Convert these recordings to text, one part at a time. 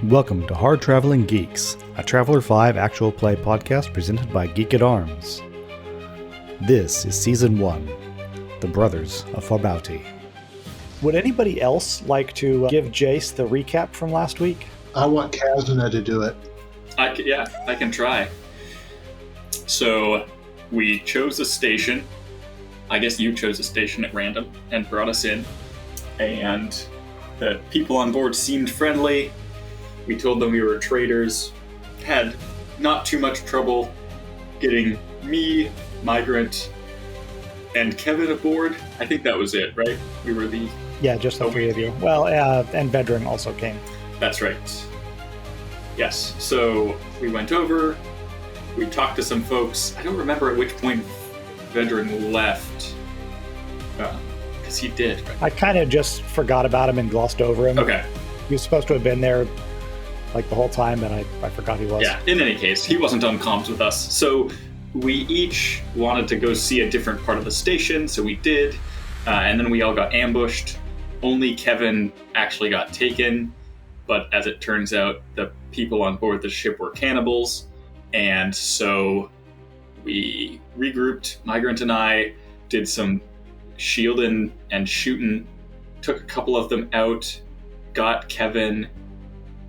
Welcome to Hard Traveling Geeks, a Traveler 5 actual play podcast presented by Geek at Arms. This is Season 1, The Brothers of Farbauti. Would anybody else like to give Jace the recap from last week? I want Qazyna to do it. I can try. So, we chose a station. I guess you chose a station at random and brought us in. And the people on board seemed friendly. We told them we were traders. Had not too much trouble getting me, Mygrant, and Kevin aboard. I think that was it, right? We were the... Yeah, just the three of you. Well, and Vedran also came. That's right. Yes, so we went over, we talked to some folks. I don't remember at which point Vedran left. Because he did. Right? I kind of just forgot about him and glossed over him. Okay. He was supposed to have been there like the whole time, and I forgot he was. Yeah, in any case, he wasn't on comms with us. So we each wanted to go see a different part of the station, so we did. And then we all got ambushed. Only Kevin actually got taken. But as it turns out, the people on board the ship were cannibals. And so we regrouped. Mygrant and I did some shielding and shooting, took a couple of them out, got Kevin,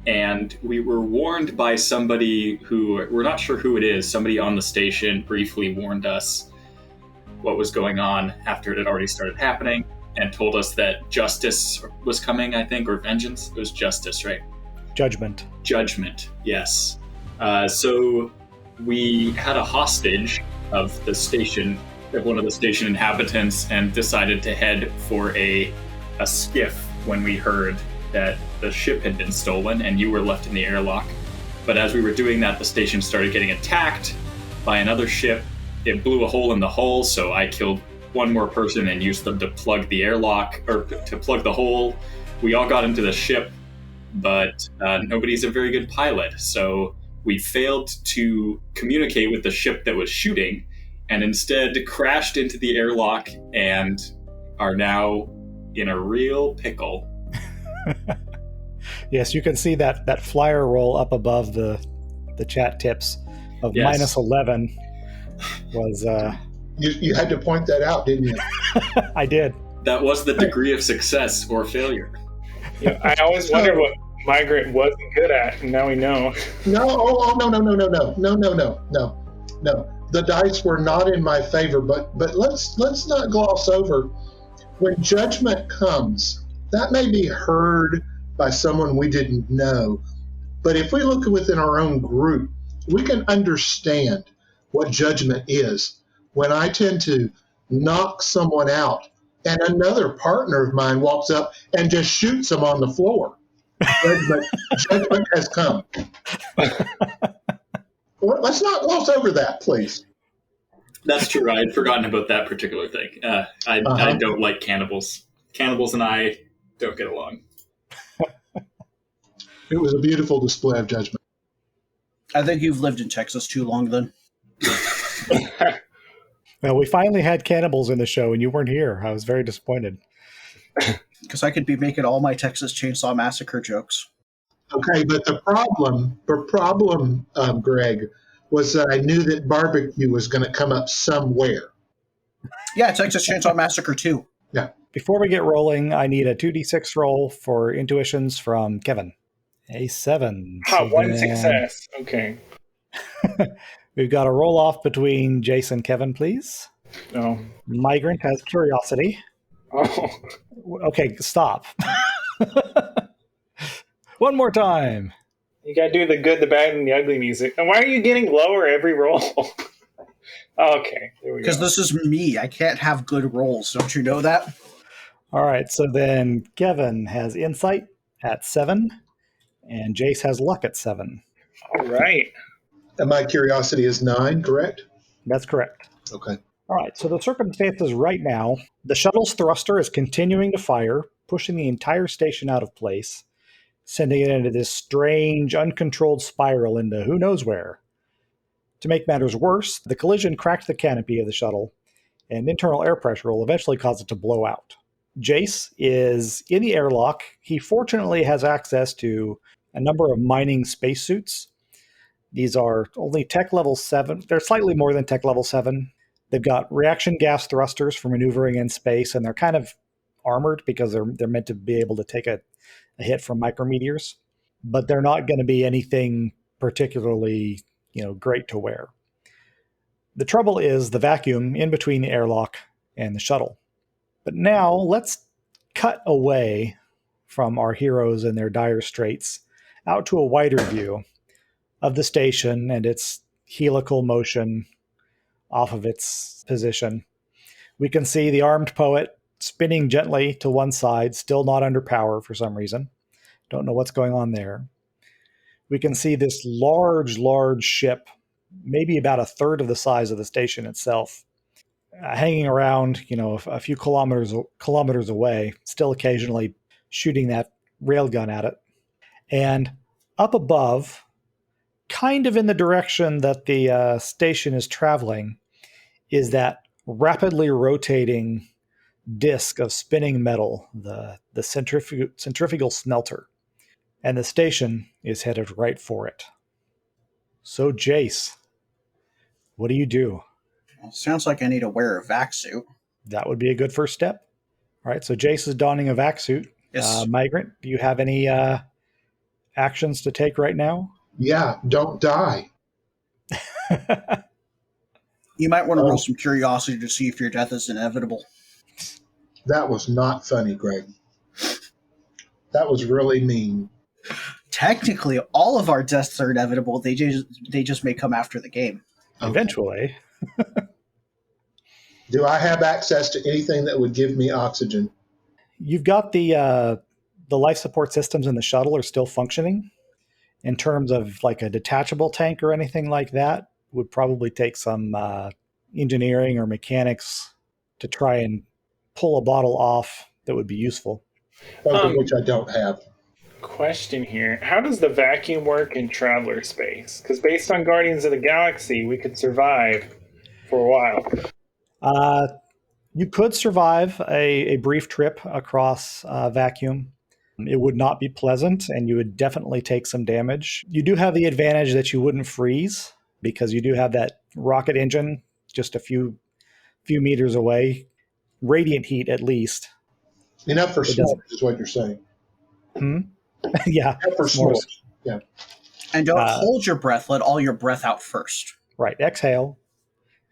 and we were warned by somebody who, we're not sure who it is, somebody on the station briefly warned us what was going on after it had already started happening, and told us that justice was coming, I think, or vengeance. It was justice, right? Judgment, yes. So we had a hostage of the station, of one of the station inhabitants, and decided to head for a skiff when we heard that the ship had been stolen and you were left in the airlock. But as we were doing that, the station started getting attacked by another ship. It blew a hole in the hull, so I killed one more person and used them to plug the airlock, or to plug the hole. We all got into the ship, but nobody's a very good pilot, so we failed to communicate with the ship that was shooting, and instead crashed into the airlock and are now in a real pickle. Yes, you can see that flyer roll up above the chat tips of Yes. minus 11 was... You had to point that out, didn't you? I did. That was the degree of success or failure. Yeah, I always wondered what Mygrant wasn't good at, and now we know. No, no. The dice were not in my favor, but let's not gloss over. When judgment comes, that may be heard by someone we didn't know, but if we look within our own group, we can understand what judgment is. When I tend to knock someone out and another partner of mine walks up and just shoots them on the floor, judgment has come. Well, let's not gloss over that, please. That's true. I had forgotten about that particular thing. I don't like cannibals. Cannibals and I don't get along. It was a beautiful display of judgment. I think you've lived in Texas too long then. Well, we finally had cannibals in the show, and you weren't here. I was very disappointed. Because I could be making all my Texas Chainsaw Massacre jokes. Okay, but the problem, Greg, was that I knew that barbecue was going to come up somewhere. Yeah, Texas Chainsaw Massacre 2. Yeah. Before we get rolling, I need a 2d6 roll for intuitions from Kevin. A 7. One success. Okay. We've got a roll-off between Jace and Kevin, please. No. Mygrant has curiosity. Oh. Okay, stop. One more time. You gotta do the good, the bad, and the ugly music. And why are you getting lower every roll? Okay, there we go. Because this is me. I can't have good rolls. Don't you know that? All right, so then Kevin has insight at 7, and Jace has luck at 7. All right. And my curiosity is 9, correct? That's correct. Okay. All right, so the circumstances right now, the shuttle's thruster is continuing to fire, pushing the entire station out of place, sending it into this strange, uncontrolled spiral into who knows where. To make matters worse, the collision cracked the canopy of the shuttle, and internal air pressure will eventually cause it to blow out. Jace is in the airlock. He fortunately has access to a number of mining spacesuits. These are only tech level 7. They're slightly more than tech level 7. They've got reaction gas thrusters for maneuvering in space, and they're kind of armored because they're meant to be able to take a hit from micrometeors. But they're not going to be anything particularly, great to wear. The trouble is the vacuum in between the airlock and the shuttle. But now let's cut away from our heroes and their dire straits out to a wider view of the station and its helical motion off of its position. We can see the armed poet spinning gently to one side, still not under power for some reason. Don't know what's going on there. We can see this large ship, maybe about a third of the size of the station itself, hanging around, a few kilometers away, still occasionally shooting that railgun at it. And up above, kind of in the direction that the station is traveling, is that rapidly rotating disk of spinning metal, the centrifugal smelter. And the station is headed right for it. So, Jace, what do you do? Well, sounds like I need to wear a vac suit. That would be a good first step. All right, so Jace is donning a vac suit. Yes. Mygrant, do you have any actions to take right now? Yeah, don't die. You might want to roll some curiosity to see if your death is inevitable. That was not funny, Greg. That was really mean. Technically, all of our deaths are inevitable. They just may come after the game. Okay. Eventually. Do I have access to anything that would give me oxygen? You've got the life support systems in the shuttle are still functioning. In terms of like a detachable tank or anything like that, would probably take some engineering or mechanics to try and pull a bottle off that would be useful. Which I don't have. Question here. How does the vacuum work in traveler space? Because based on Guardians of the Galaxy, we could survive for a while. You could survive a brief trip across vacuum. It would not be pleasant, and you would definitely take some damage. You do have the advantage that you wouldn't freeze, because you do have that rocket engine just a few meters away. Radiant heat, at least. Enough for s'mores is what you're saying. Yeah. Enough for s'mores. Yeah. And don't hold your breath. Let all your breath out first. Right. Exhale,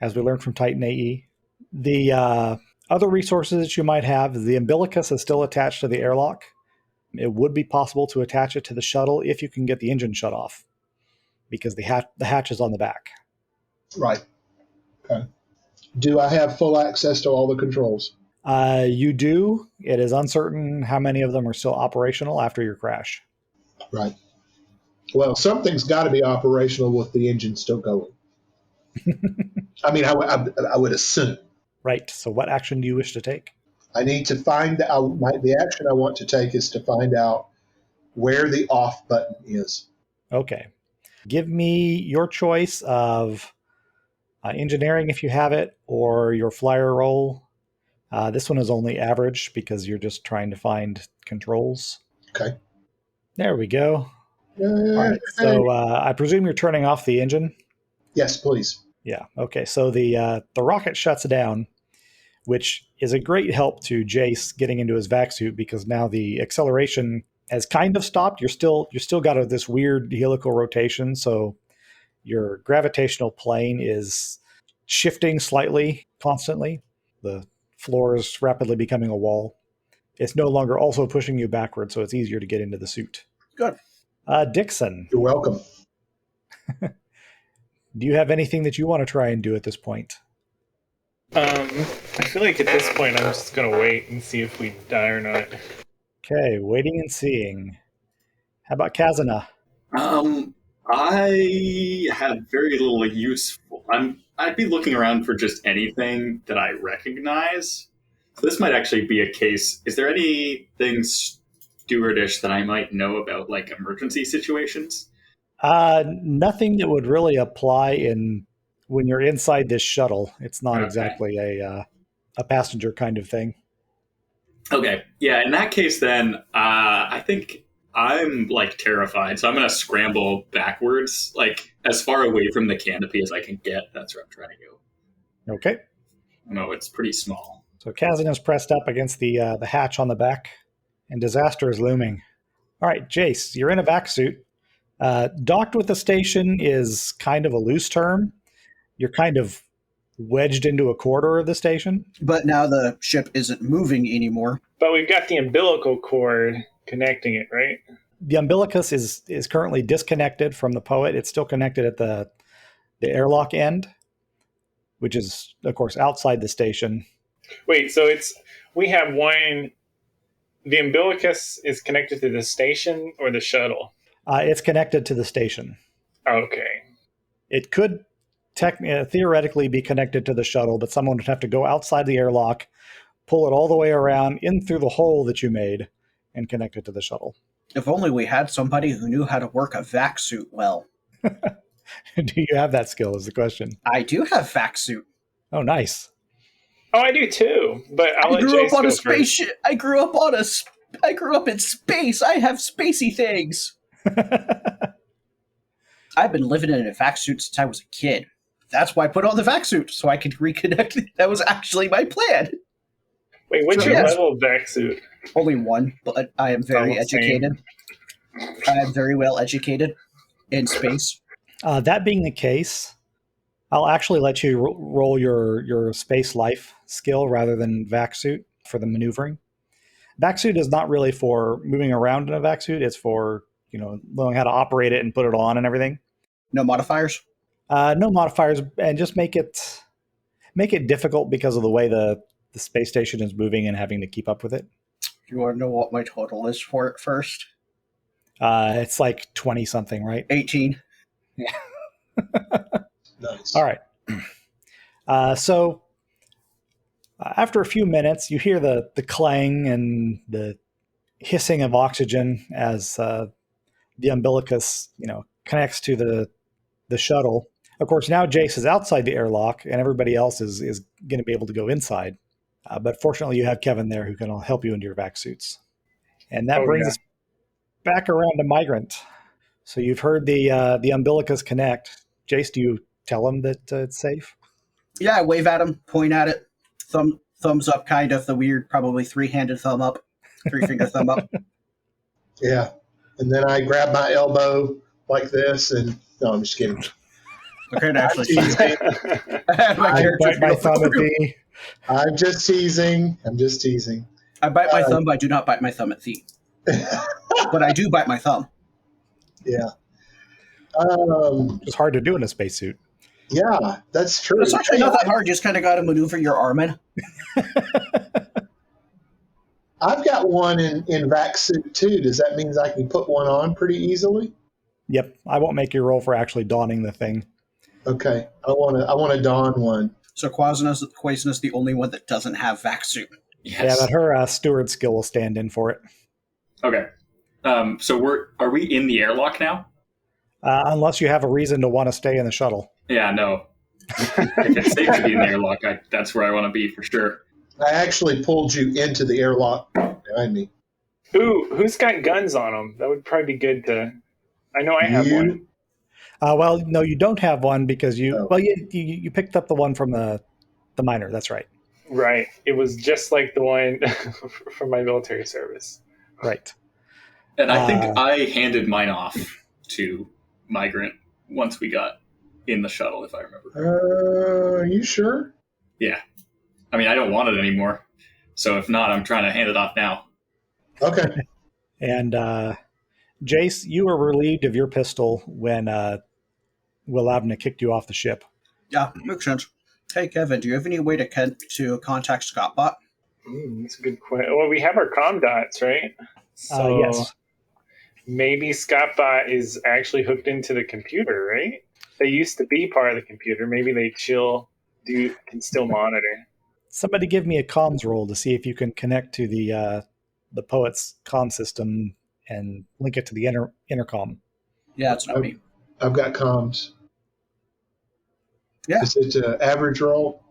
as we learned from Titan AE. The other resources that you might have, the umbilicus is still attached to the airlock. It would be possible to attach it to the shuttle if you can get the engine shut off, because the hatch is on the back. Right. Okay. Do I have full access to all the controls? You do. It is uncertain how many of them are still operational after your crash. Right. Well, something's got to be operational with the engine still going. I mean, I would assume. Right. So what action do you wish to take? I need to find out. The action I want to take is to find out where the off button is. Okay. Give me your choice of engineering if you have it, or your flyer roll. This one is only average because you're just trying to find controls. Okay. There we go. All right. So I presume you're turning off the engine? Yes, please. Yeah. Okay. So the rocket shuts down, which is a great help to Jace getting into his vac suit, because now the acceleration has kind of stopped. You're still got this weird helical rotation, so your gravitational plane is shifting slightly constantly. The floor is rapidly becoming a wall. It's no longer also pushing you backward, so it's easier to get into the suit. Good. Dixon, You're welcome. do you have anything that you want to try and do at this point? I feel like at this point I'm just going to wait and see if we die or not. Okay, waiting and seeing. How about Qazyna? I have very little useful. I'd be looking around for just anything that I recognize. So this might actually be a case. Is there anything stewardish that I might know about, like emergency situations? Nothing that would really apply when you're inside this shuttle. It's not exactly a passenger kind of thing. Okay. Yeah, in that case then, I think I'm like terrified, so I'm gonna scramble backwards, like as far away from the canopy as I can get. That's where I'm trying to go. Okay. No, it's pretty small. So Qazyna's pressed up against the hatch on the back, and disaster is looming. All right, Jace, you're in a vac suit. Docked with the station is kind of a loose term. You're kind of wedged into a corridor of the station. But now the ship isn't moving anymore. But we've got the umbilical cord connecting it, right? The umbilicus is currently disconnected from the poet. It's still connected at the airlock end, which is, of course, outside the station. Wait, so we have one. The umbilicus is connected to the station or the shuttle? It's connected to the station. Okay. It could theoretically be connected to the shuttle, but someone would have to go outside the airlock, pull it all the way around in through the hole that you made, and connect it to the shuttle. If only we had somebody who knew how to work a vac suit well. Do you have that skill is the question. I do have vac suit. Oh, nice. Oh, I do too. But I'll let I grew Jace up on go a first. spaceship. I grew up in space. I have spacey things. I've been living in a vac suit since I was a kid. That's why I put on the vac suit, so I could reconnect. That was actually my plan. Wait, what's So, your yes. level of vac suit? Only one, but I am very Oh, same. educated. I am very well educated in space. That being the case, I'll actually let you roll your space life skill rather than vac suit for the maneuvering. Vac suit is not really for moving around in a vac suit. It's for, knowing how to operate it and put it on and everything. No modifiers? No modifiers, and just make it difficult because of the way the space station is moving and having to keep up with it. You want to know what my total is for it first? It's like 20 something, right? 18. Nice. All right. So after a few minutes, you hear the clang and the hissing of oxygen as the umbilicus, connects to the shuttle. Of course, now Jace is outside the airlock, and everybody else is going to be able to go inside. But fortunately, you have Kevin there who can help you into your vac suits. And that brings us back around to Mygrant. So you've heard the umbilicus connect. Jace, do you tell him that it's safe? Yeah, I wave at him, point at it. Thumbs up, kind of the weird, probably three-handed thumb up. Three-finger thumb up. Yeah. And then I grab my elbow like this and no, I'm just kidding. Okay, actually. teasing. I had my I character bite my thumb at thee. I'm just teasing. I bite my thumb, but I do not bite my thumb at thee. But I do bite my thumb. Yeah. It's hard to do in a spacesuit. Yeah, that's true. It's actually not that hard. You just kind of got to maneuver your arm in. I've got one in vac suit too. Does that mean I can put one on pretty easily? Yep, I won't make you roll for actually donning the thing. Okay, I want to don one. So Qazyna's the only one that doesn't have vac suit. Yes. Yeah, but her steward skill will stand in for it. Okay. So are we in the airlock now? Unless you have a reason to want to stay in the shuttle. Yeah, no. If it's safe to be in the airlock, that's where I want to be for sure. I actually pulled you into the airlock behind me. Who's got guns on them? That would probably be good to... I know I have You- one. Well, no, you don't have one because you Oh. well you picked up the one from the miner. That's right. Right. It was just like the one from my military service. Right. And I think I handed mine off to Mygrant once we got in the shuttle, if I remember. Are you sure? Yeah. I mean, I don't want it anymore. So if not, I'm trying to hand it off now. Okay. And Jace, you were relieved of your pistol when Will Abner kicked you off the ship. Yeah, makes sense. Hey, Kevin, do you have any way to contact Scottbot? That's a good question. Well, we have our comm dots, right? So Yes. maybe Scottbot is actually hooked into the computer, right? They used to be part of the computer. Maybe they can still monitor. Somebody give me a comms roll to see if you can connect to the poet's comm system and link it to the intercom. Yeah, it's not me. I've got comms. Yeah. Is it an average roll?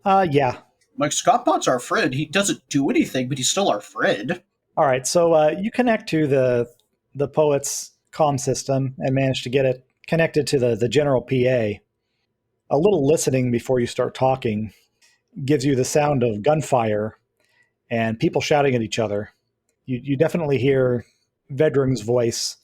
Yeah. Like, Scottbot's our friend. He doesn't do anything, but he's still our friend. All right, so you connect to the poet's comm system and manage to get it connected to the general PA. A little listening before you start talking gives you the sound of gunfire and people shouting at each other. You definitely hear Vedring's voice,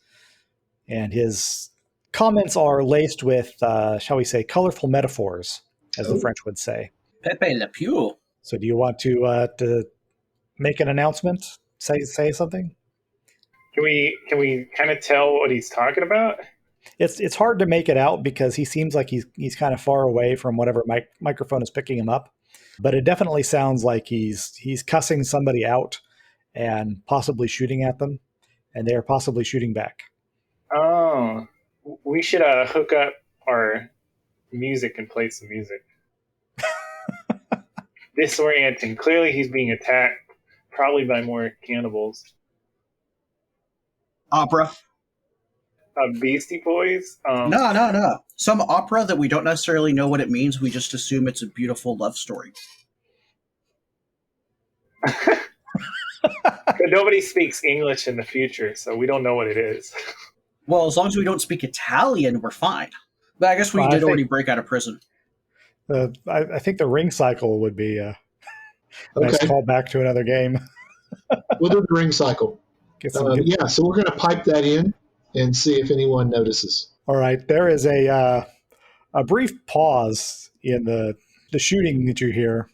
and his comments are laced with, shall we say, colorful metaphors, as the Oh, French would say. Pepe Le Pew. So, do you want to make an announcement? Say something? Can we kind of tell what he's talking about? It's hard to make it out because he seems like he's kind of far away from whatever microphone is picking him up. But it definitely sounds like he's cussing somebody out and possibly shooting at them, and they are possibly shooting back. Oh, we should hook up our music and play some music. Disorienting. Clearly, he's being attacked, probably by more cannibals. Opera. Beastie Boys. No. Some opera that we don't necessarily know what it means. We just assume it's a beautiful love story. But nobody speaks English in the future, so we don't know what it is. Well, as long as we don't speak Italian, we're fine. But I guess we did already break out of prison. I think the ring cycle would be a nice okay. callback to another game. We'll do the ring cycle. Yeah, so we're going to pipe that in and see if anyone notices. All right, there is a brief pause in the shooting that you hear.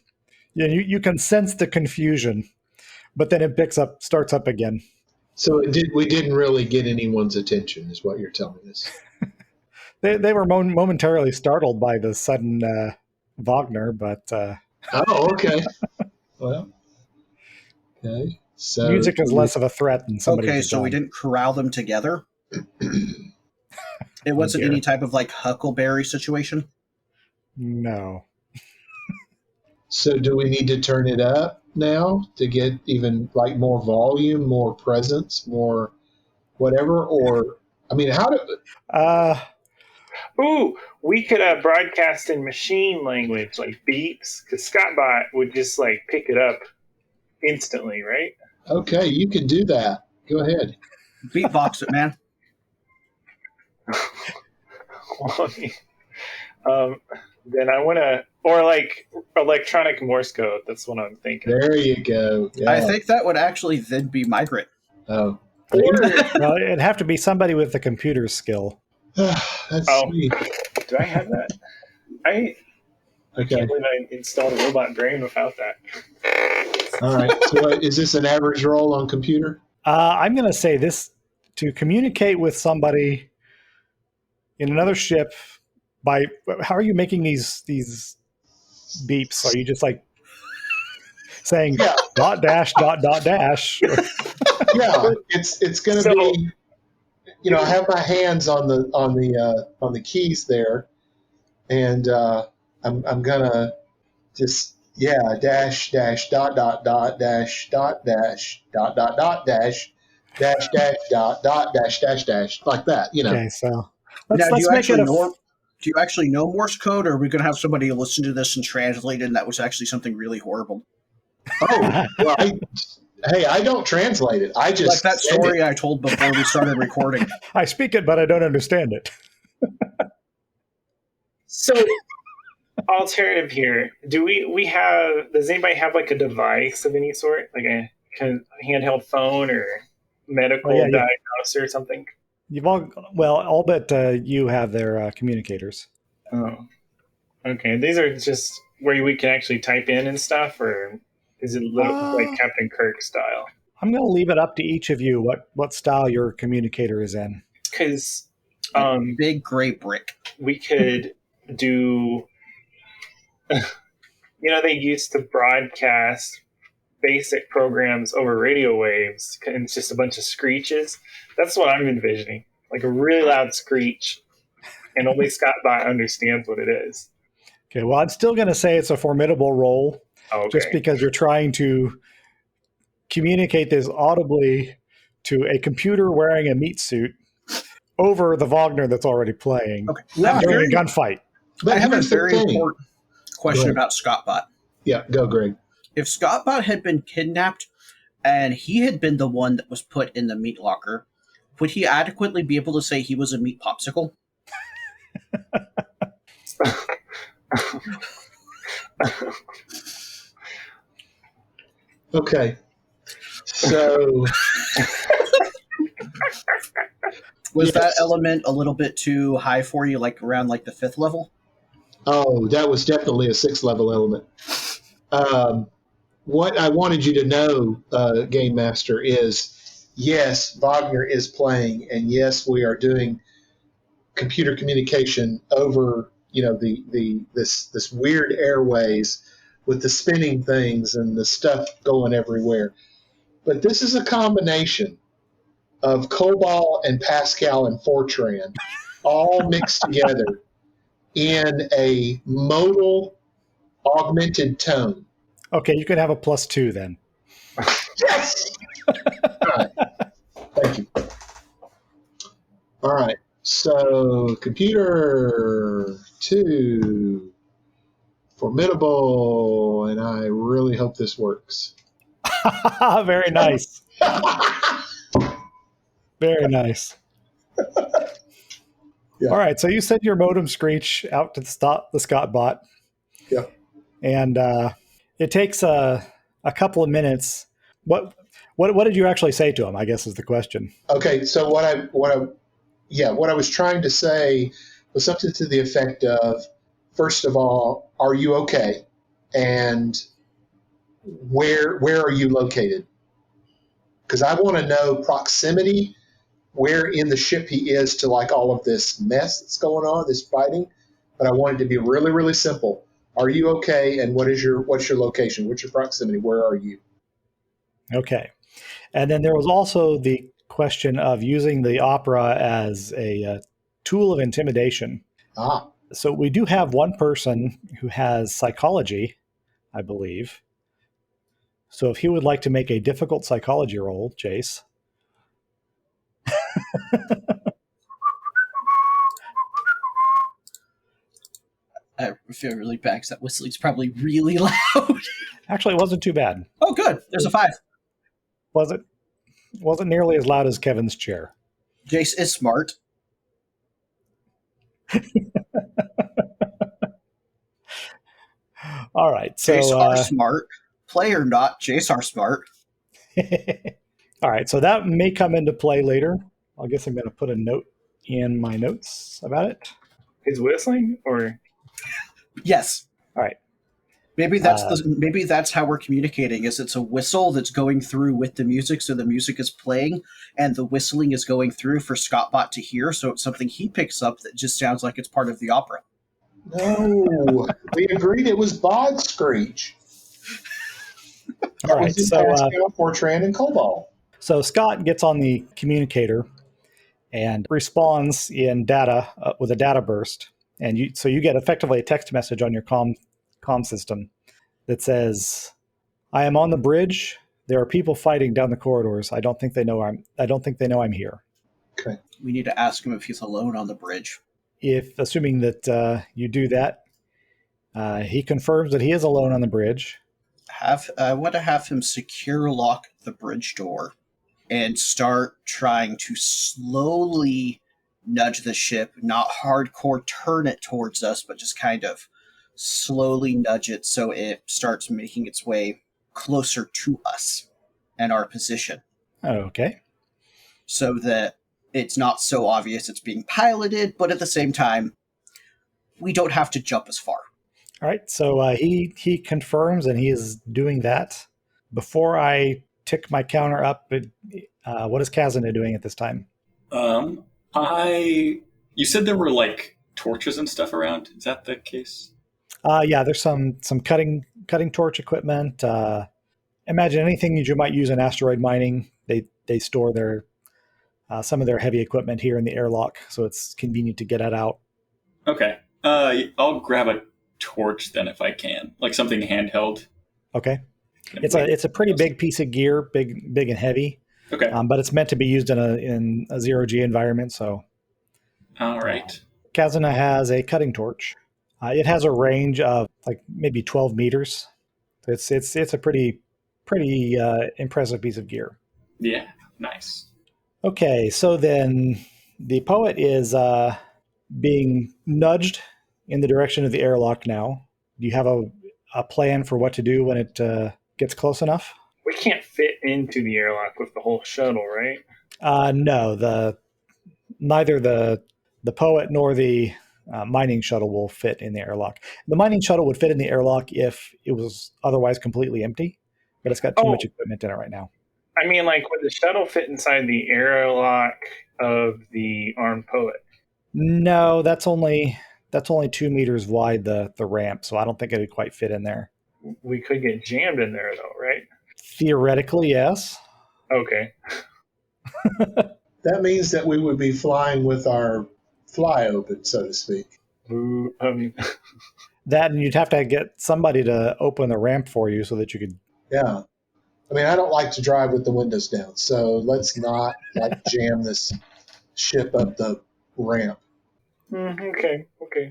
You can sense the confusion, but then it starts up again. So we didn't really get anyone's attention, is what you're telling us. They were momentarily startled by the sudden Wagner, but oh, okay. Well, okay. So music is less of a threat than somebody. Okay, so we didn't corral them together. It wasn't any type of like Huckleberry situation. No. So do we need to turn it up now to get even like more volume, more presence, more whatever? Or I mean, how do? Ooh, we could broadcast in machine language, like beeps, because Scottbot would just like pick it up instantly, right? Okay, you can do that. Go ahead. Beatbox it, man. Then I want to, or like electronic Morse code. That's what I'm thinking. There you go. Yeah. I think that would actually then be Mygrant. Oh. Well, it'd have to be somebody with the computer skill. That's sweet. Do I have that? I can't believe I installed a robot brain without that. All right. So is this an average roll on computer? I'm going to say this: to communicate with somebody in another ship by how are you making these beeps? Are you just like saying dot dash dot dot dash? Yeah, it's going to be. You know, I have my hands on the keys there, and I'm gonna just dash dash dot dot dot dash dot dash dot dot dot dash dash dash dot dot dash dash dash like that. You know. Okay, so Now, let's make it do you actually know Morse code, or are we going to have somebody listen to this and translate it, and that was actually something really horrible? Oh, well, I don't translate it. I just like that story I told before we started recording. I speak it, but I don't understand it. So, alternative here. Does anybody have like a device of any sort, like a handheld phone or medical diagnosis or something? All but you have their communicators. Oh, okay. These are just where we can actually type in and stuff, or is it like Captain Kirk style? I'm going to leave it up to each of you what style your communicator is in. Because big gray brick. We could do. They used to broadcast basic programs over radio waves, and it's just a bunch of screeches. That's what I'm envisioning, like a really loud screech, and only Scottbot understands what it is. Okay, well, I'm still going to say it's a formidable role, just because you're trying to communicate this audibly to a computer wearing a meat suit over the Wagner that's already playing during a gunfight. But I have a very important question about Scottbot. Yeah, go, Greg. If Scottbot had been kidnapped and he had been the one that was put in the meat locker, would he adequately be able to say he was a meat popsicle? Okay. So Was that yes. element a little bit too high for you, like around like the 5th level? Oh, that was definitely a 6th level element. What I wanted you to know, Game Master, is yes, Wagner is playing, and yes, we are doing computer communication over this weird airways with the spinning things and the stuff going everywhere. But this is a combination of COBOL and Pascal and Fortran all mixed together in a modal augmented tone. Okay, you could have a +2 then. Yes! All right. Thank you. All right. So, computer 2, formidable, and I really hope this works. Very nice. Very nice. Yeah. All right, so you send your modem screech out to the Scott bot. Yeah. And it takes a couple of minutes. What did you actually say to him, I guess is the question. Okay, so what I was trying to say was something to the effect of, first of all, are you okay? And where are you located? Because I want to know proximity, where in the ship he is to like all of this mess that's going on, this fighting. But I want it to be really, really simple. Are you okay? And what's your location? What's your proximity? Where are you? Okay. And then there was also the question of using the opera as a tool of intimidation. Ah, So we do have one person who has psychology, I believe. So if he would like to make a difficult psychology roll, Jace. I feel really bad because that whistling's probably really loud. Actually, it wasn't too bad. Oh, good. There's a 5. Was it? Wasn't nearly as loud as Kevin's chair. Jace is smart. All right. So Jace are smart. Play or not, Jace are smart. all right. So that may come into play later. I guess I'm going to put a note in my notes about it. He's whistling, or Yes. All right. Maybe that's how we're communicating. Is it's a whistle that's going through with the music, so the music is playing, and the whistling is going through for Scottbot to hear. So it's something he picks up that just sounds like it's part of the opera. no. We agreed it was Bod Screech. All right. So Pascal, Fortran, and COBOL. So Scott gets on the communicator and responds in data with a data burst, and you get effectively a text message on your comm system that says, "I am on the bridge. There are people fighting down the corridors. I don't think they know I'm here." Okay. We need to ask him if he's alone on the bridge. If assuming that you do that, he confirms that he is alone on the bridge. I want to have him secure lock the bridge door and start trying to slowly nudge the ship, not hardcore turn it towards us, but just kind of slowly nudge it so it starts making its way closer to us and our position. Okay. So that it's not so obvious it's being piloted, but at the same time, we don't have to jump as far. All right. So he confirms, and he is doing that. Before I tick my counter up, what is Qazyna doing at this time? You said there were like torches and stuff around. Is that the case? Yeah, there's some cutting torch equipment. Imagine anything that you might use in asteroid mining. They store their some of their heavy equipment here in the airlock, so it's convenient to get it out. Okay. I'll grab a torch then if I can, like something handheld. Okay. It's a pretty big piece of gear, big and heavy. Okay. But it's meant to be used in a zero-G environment. So. All right. Qazyna has a cutting torch. It has a range of like maybe 12 meters. It's a pretty pretty impressive piece of gear. Yeah, nice. Okay, so then the poet is being nudged in the direction of the airlock now. Do you have a plan for what to do when it gets close enough? We can't fit into the airlock with the whole shuttle, right? No, neither the poet nor the mining shuttle will fit in the airlock. The mining shuttle would fit in the airlock if it was otherwise completely empty, but it's got too much equipment in it right now. I mean, like, would the shuttle fit inside the airlock of the armed poet? No, that's only 2 meters wide, the ramp, so I don't think it would quite fit in there. We could get jammed in there, though, right? Theoretically, yes. Okay. That means that we would be flying with our fly open, so to speak. That, and you'd have to get somebody to open the ramp for you so that you could. Yeah. I mean, I don't like to drive with the windows down, so let's not jam this ship up the ramp. Okay,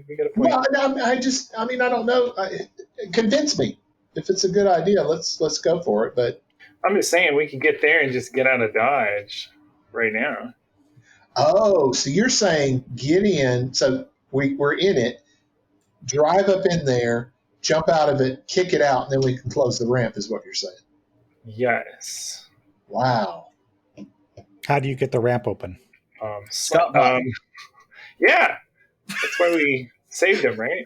we got a point. Well, I don't know. Convince me. If it's a good idea, let's go for it. But I'm just saying we could get there and just get out of Dodge right now. oh, so you're saying get in? So we're in it. Drive up in there, jump out of it, kick it out, and then we can close the ramp. Is what you're saying? Yes. Wow. How do you get the ramp open? Scott, yeah. That's why we saved him, right?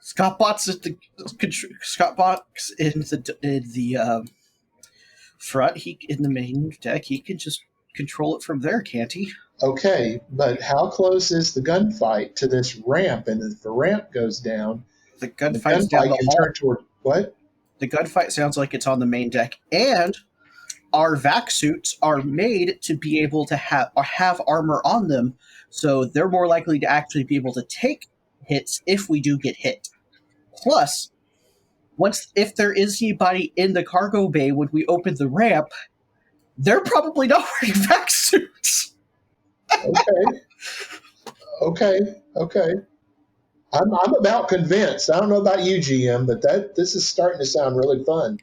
Scott Bot's at the Scott Bot's in the front. He in the main deck. He can just control it from there, can't he? Okay, but how close is the gunfight to this ramp? And if the ramp goes down, The gunfight's down the can hall. turn toward what? The gunfight sounds like it's on the main deck, and our vac suits are made to be able to have armor on them, so they're more likely to actually be able to take hits if we do get hit. Plus, if there is anybody in the cargo bay when we open the ramp, they're probably not wearing vac suits. Okay. I'm about convinced. I don't know about you, GM, but this is starting to sound really fun.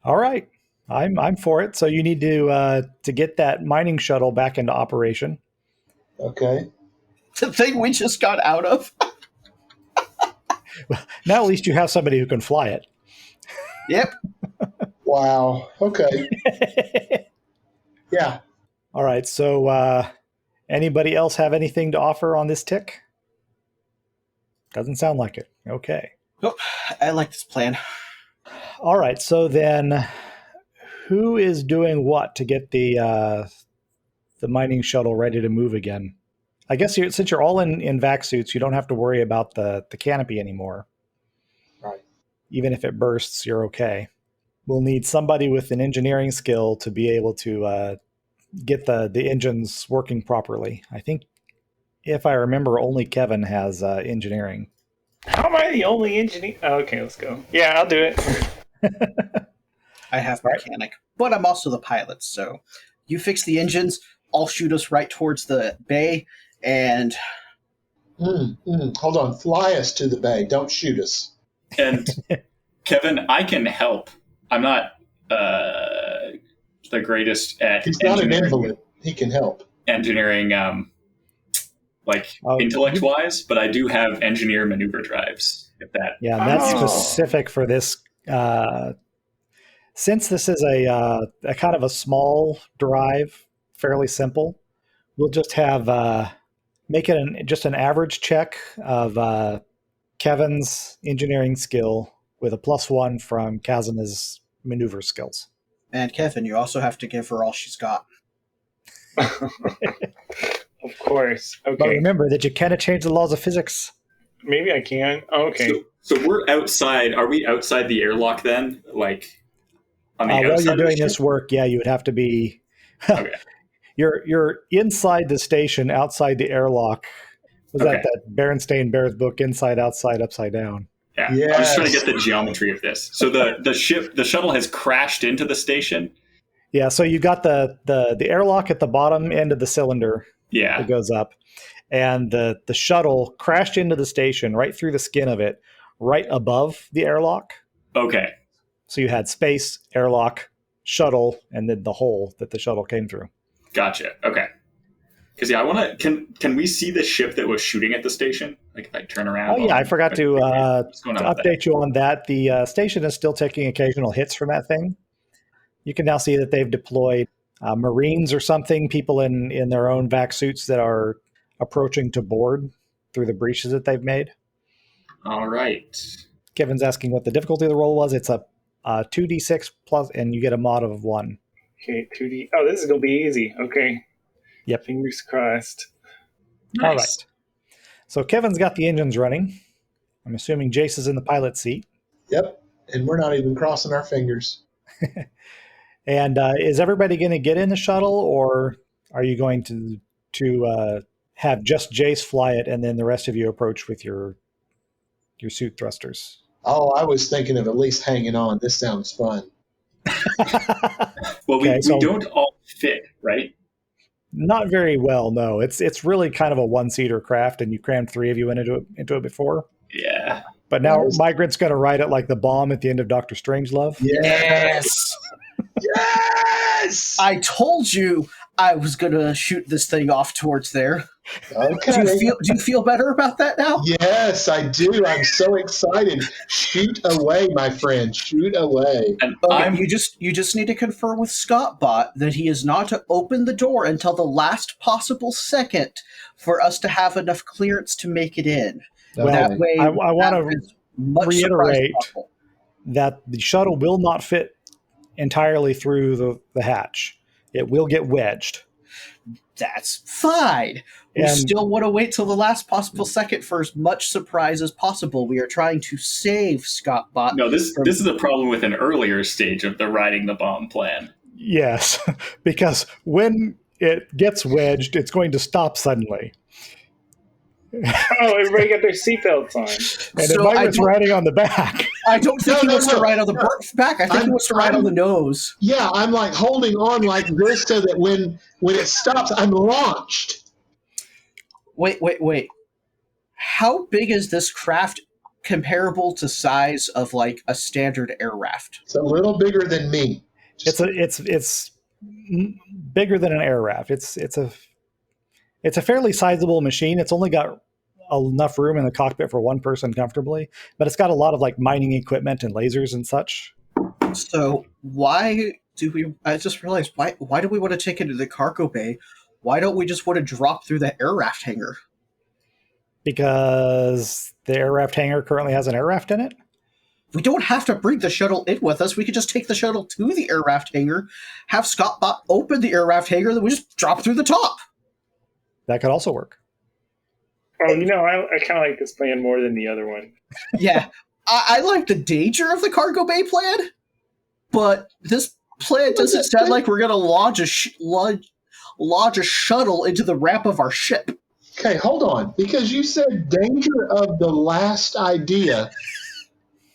All right, I'm for it. So you need to get that mining shuttle back into operation. Okay. The thing we just got out of. Well, now at least you have somebody who can fly it. Yep. Wow. Okay. Yeah. All right. So anybody else have anything to offer on this tick? Doesn't sound like it. Okay. Oh, I like this plan. All right. So then who is doing what to get the mining shuttle ready to move again? I guess since you're all in vac suits, you don't have to worry about the canopy anymore. Right. Even if it bursts, you're okay. We'll need somebody with an engineering skill to be able to get the engines working properly. I think, if I remember, only Kevin has engineering. How am I the only engineer? Oh, okay, let's go. Yeah, I'll do it. I have mechanic, but I'm also the pilot, so you fix the engines, I'll shoot us right towards the bay, and... Hold on. Fly us to the bay. Don't shoot us. And Kevin, I can help. I'm not the greatest at He's not an invalid. He can help. engineering, intellect-wise, but I do have engineer maneuver drives. If that, Yeah, and that's specific for this. Since this is a kind of a small drive, fairly simple, we'll just have make it just an average check of Kevin's engineering skill with a +1 from Qazyna's maneuver skills. And Kevin, you also have to give her all she's got. Of course. Okay. But remember that you cannot change the laws of physics. Maybe I can. Oh, okay. So we're outside. Are we outside the airlock then? Like on the While outside you're of the doing ship? this work, yeah, you would have to be. Okay. You're inside the station, outside the airlock. Was Okay. that Berenstain Bears book, Inside, Outside, Upside Down? Yeah. I'm just trying to get the geometry of this. So the shuttle has crashed into the station. Yeah, so you got the airlock at the bottom end of the cylinder Yeah. that goes up, and the shuttle crashed into the station right through the skin of it, right above the airlock. Okay. So you had space, airlock, shuttle, and then the hole that the shuttle came through. Gotcha. Okay. Because I want to. Can we see the ship that was shooting at the station? Like if I turn around. Oh yeah, I forgot to what's going on with that? update you on that. The station is still taking occasional hits from that thing. You can now see that they've deployed Marines or something, people in their own vac suits that are approaching to board through the breaches that they've made. All right. Kevin's asking what the difficulty of the roll was. It's a 2d6 plus, and you get a mod of 1. Okay, 2D. Oh, this is going to be easy. Okay. Yep. Fingers crossed. Nice. All right. So Kevin's got the engines running. I'm assuming Jace is in the pilot seat. Yep. And we're not even crossing our fingers. And is everybody going to get in the shuttle, or are you going to have just Jace fly it, and then the rest of you approach with your suit thrusters? Oh, I was thinking of at least hanging on. This sounds fun. Well, Okay, so- we don't all fit, right? Not very well, no. It's really kind of a one-seater craft, and you crammed 3 of you into it before. Yeah. But now Mygrant's going to ride it like the bomb at the end of Doctor Strangelove. Yes! Yes! I told you I was going to shoot this thing off towards there. Okay. Do you feel better about that now? Yes, I do. I'm so excited. Shoot away, my friend. Shoot away. And Okay, you just need to confirm with Scottbot that he is not to open the door until the last possible second for us to have enough clearance to make it in. Well, That way, I want to much reiterate surprise possible. that the shuttle will not fit entirely through the hatch. It will get wedged. That's fine. We And- still want to wait till the last possible second for as much surprise as possible. We are trying to save Scottbot. no, this is a problem with an earlier stage of the riding the bomb plan. Yes, because when it gets wedged, it's going to stop suddenly. Oh, everybody got their seatbelts on. And So it Mygrant's riding on the back. I don't think he wants to ride on the back. I think he I'm- wants to ride on the nose. Yeah, I'm like holding on like this so that when it stops, I'm launched. Wait. How big is this craft comparable to size of like a standard air raft? It's a little bigger than me. It's bigger than an air raft. It's a fairly sizable machine. It's only got enough room in the cockpit for one person comfortably, but it's got a lot of like mining equipment and lasers and such. So why do we? I just realized why do we want to take it to the cargo bay? Why don't we just want to drop through the air raft hangar? Because the air raft hangar currently has an air raft in it. We don't have to bring the shuttle in with us. We could just take the shuttle to the air raft hangar, have Scottbot open the air raft hangar, then we just drop through the top. That could also work. Oh, I kind of like this plan more than the other one. Yeah, I like the danger of the cargo bay plan, but this plan doesn't sound like we're going to lodge a shuttle into the ramp of our ship. Okay, hold on. Because you said danger of the last idea.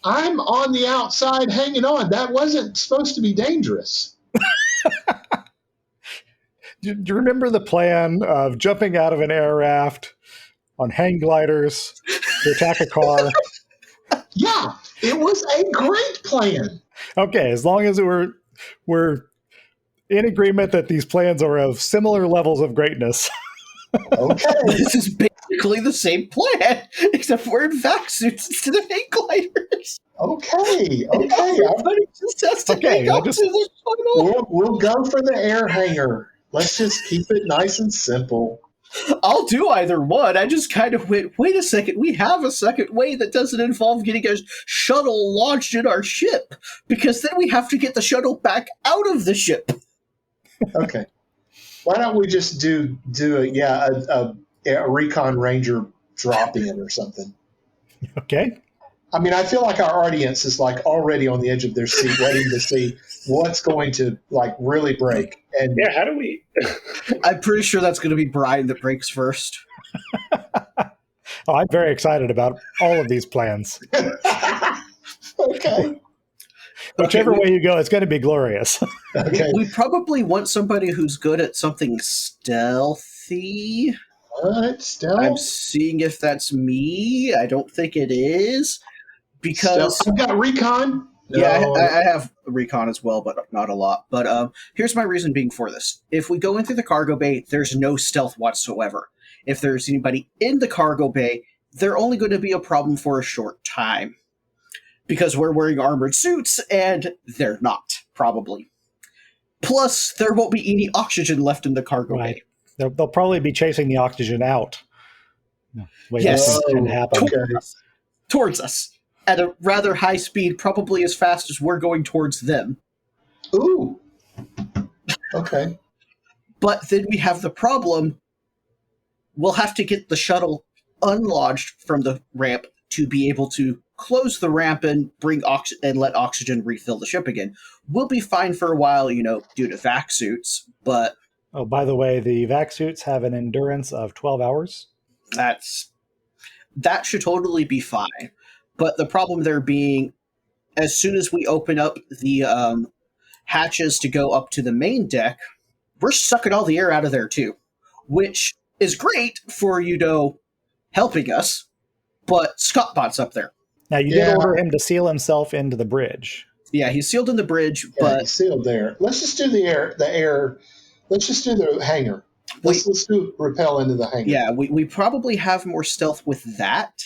I'm on the outside hanging on. That wasn't supposed to be dangerous. Do you remember the plan of jumping out of an air raft on hang gliders to attack a car? Yeah, it was a great plan. Okay, as long as we're in agreement that these plans are of similar levels of greatness. Okay. This is basically the same plan, except we're in vac suits instead of hang gliders. Okay. Everybody just has to Okay, hang I up just- to the shuttle. We'll go for the air hangar. Let's just keep it nice and simple. I'll do either one. I just kind of wait a second. We have a second way that doesn't involve getting a shuttle launched in our ship, because then we have to get the shuttle back out of the ship. Okay. Why don't we just do a recon ranger drop in or something? Okay. I mean, I feel like our audience is like already on the edge of their seat, waiting to see what's going to like really break. And Yeah, how do we? I'm pretty sure that's going to be Brian that breaks first. Oh, I'm very excited about all of these plans. okay, Whichever way you go, it's going to be glorious. okay. We probably want somebody who's good at something stealthy. What? Stealth? I'm seeing if that's me. I don't think it is. Because Stealth. I've got recon. Yeah, No, I have recon as well, but not a lot. But here's my reason being for this. If we go into the cargo bay, there's no stealth whatsoever. If there's anybody in the cargo bay, they're only going to be a problem for a short time. Because we're wearing armored suits, and they're not, probably. Plus, there won't be any oxygen left in the cargo Right. bay. They'll probably be chasing the oxygen out. Way Yes. those things can happen. okay. Towards us. At a rather high speed, probably as fast as we're going towards them. Ooh. Okay. But then we have the problem. We'll have to get the shuttle unlodged from the ramp to be able to close the ramp and bring and let oxygen refill the ship again. We'll be fine for a while, due to vac suits, but Oh, by the way, the vac suits have an endurance of 12 hours. that should totally be fine. But the problem there being, as soon as we open up the hatches to go up to the main deck, we're sucking all the air out of there too, which is great for helping us. But Scottbot's up there. Now, you did order him to seal himself into the bridge. Yeah, he's sealed in the bridge, Yeah, but he's sealed there. Let's just do the air. Let's just do the hangar. Let's do rappel into the hangar. yeah, we probably have more stealth with that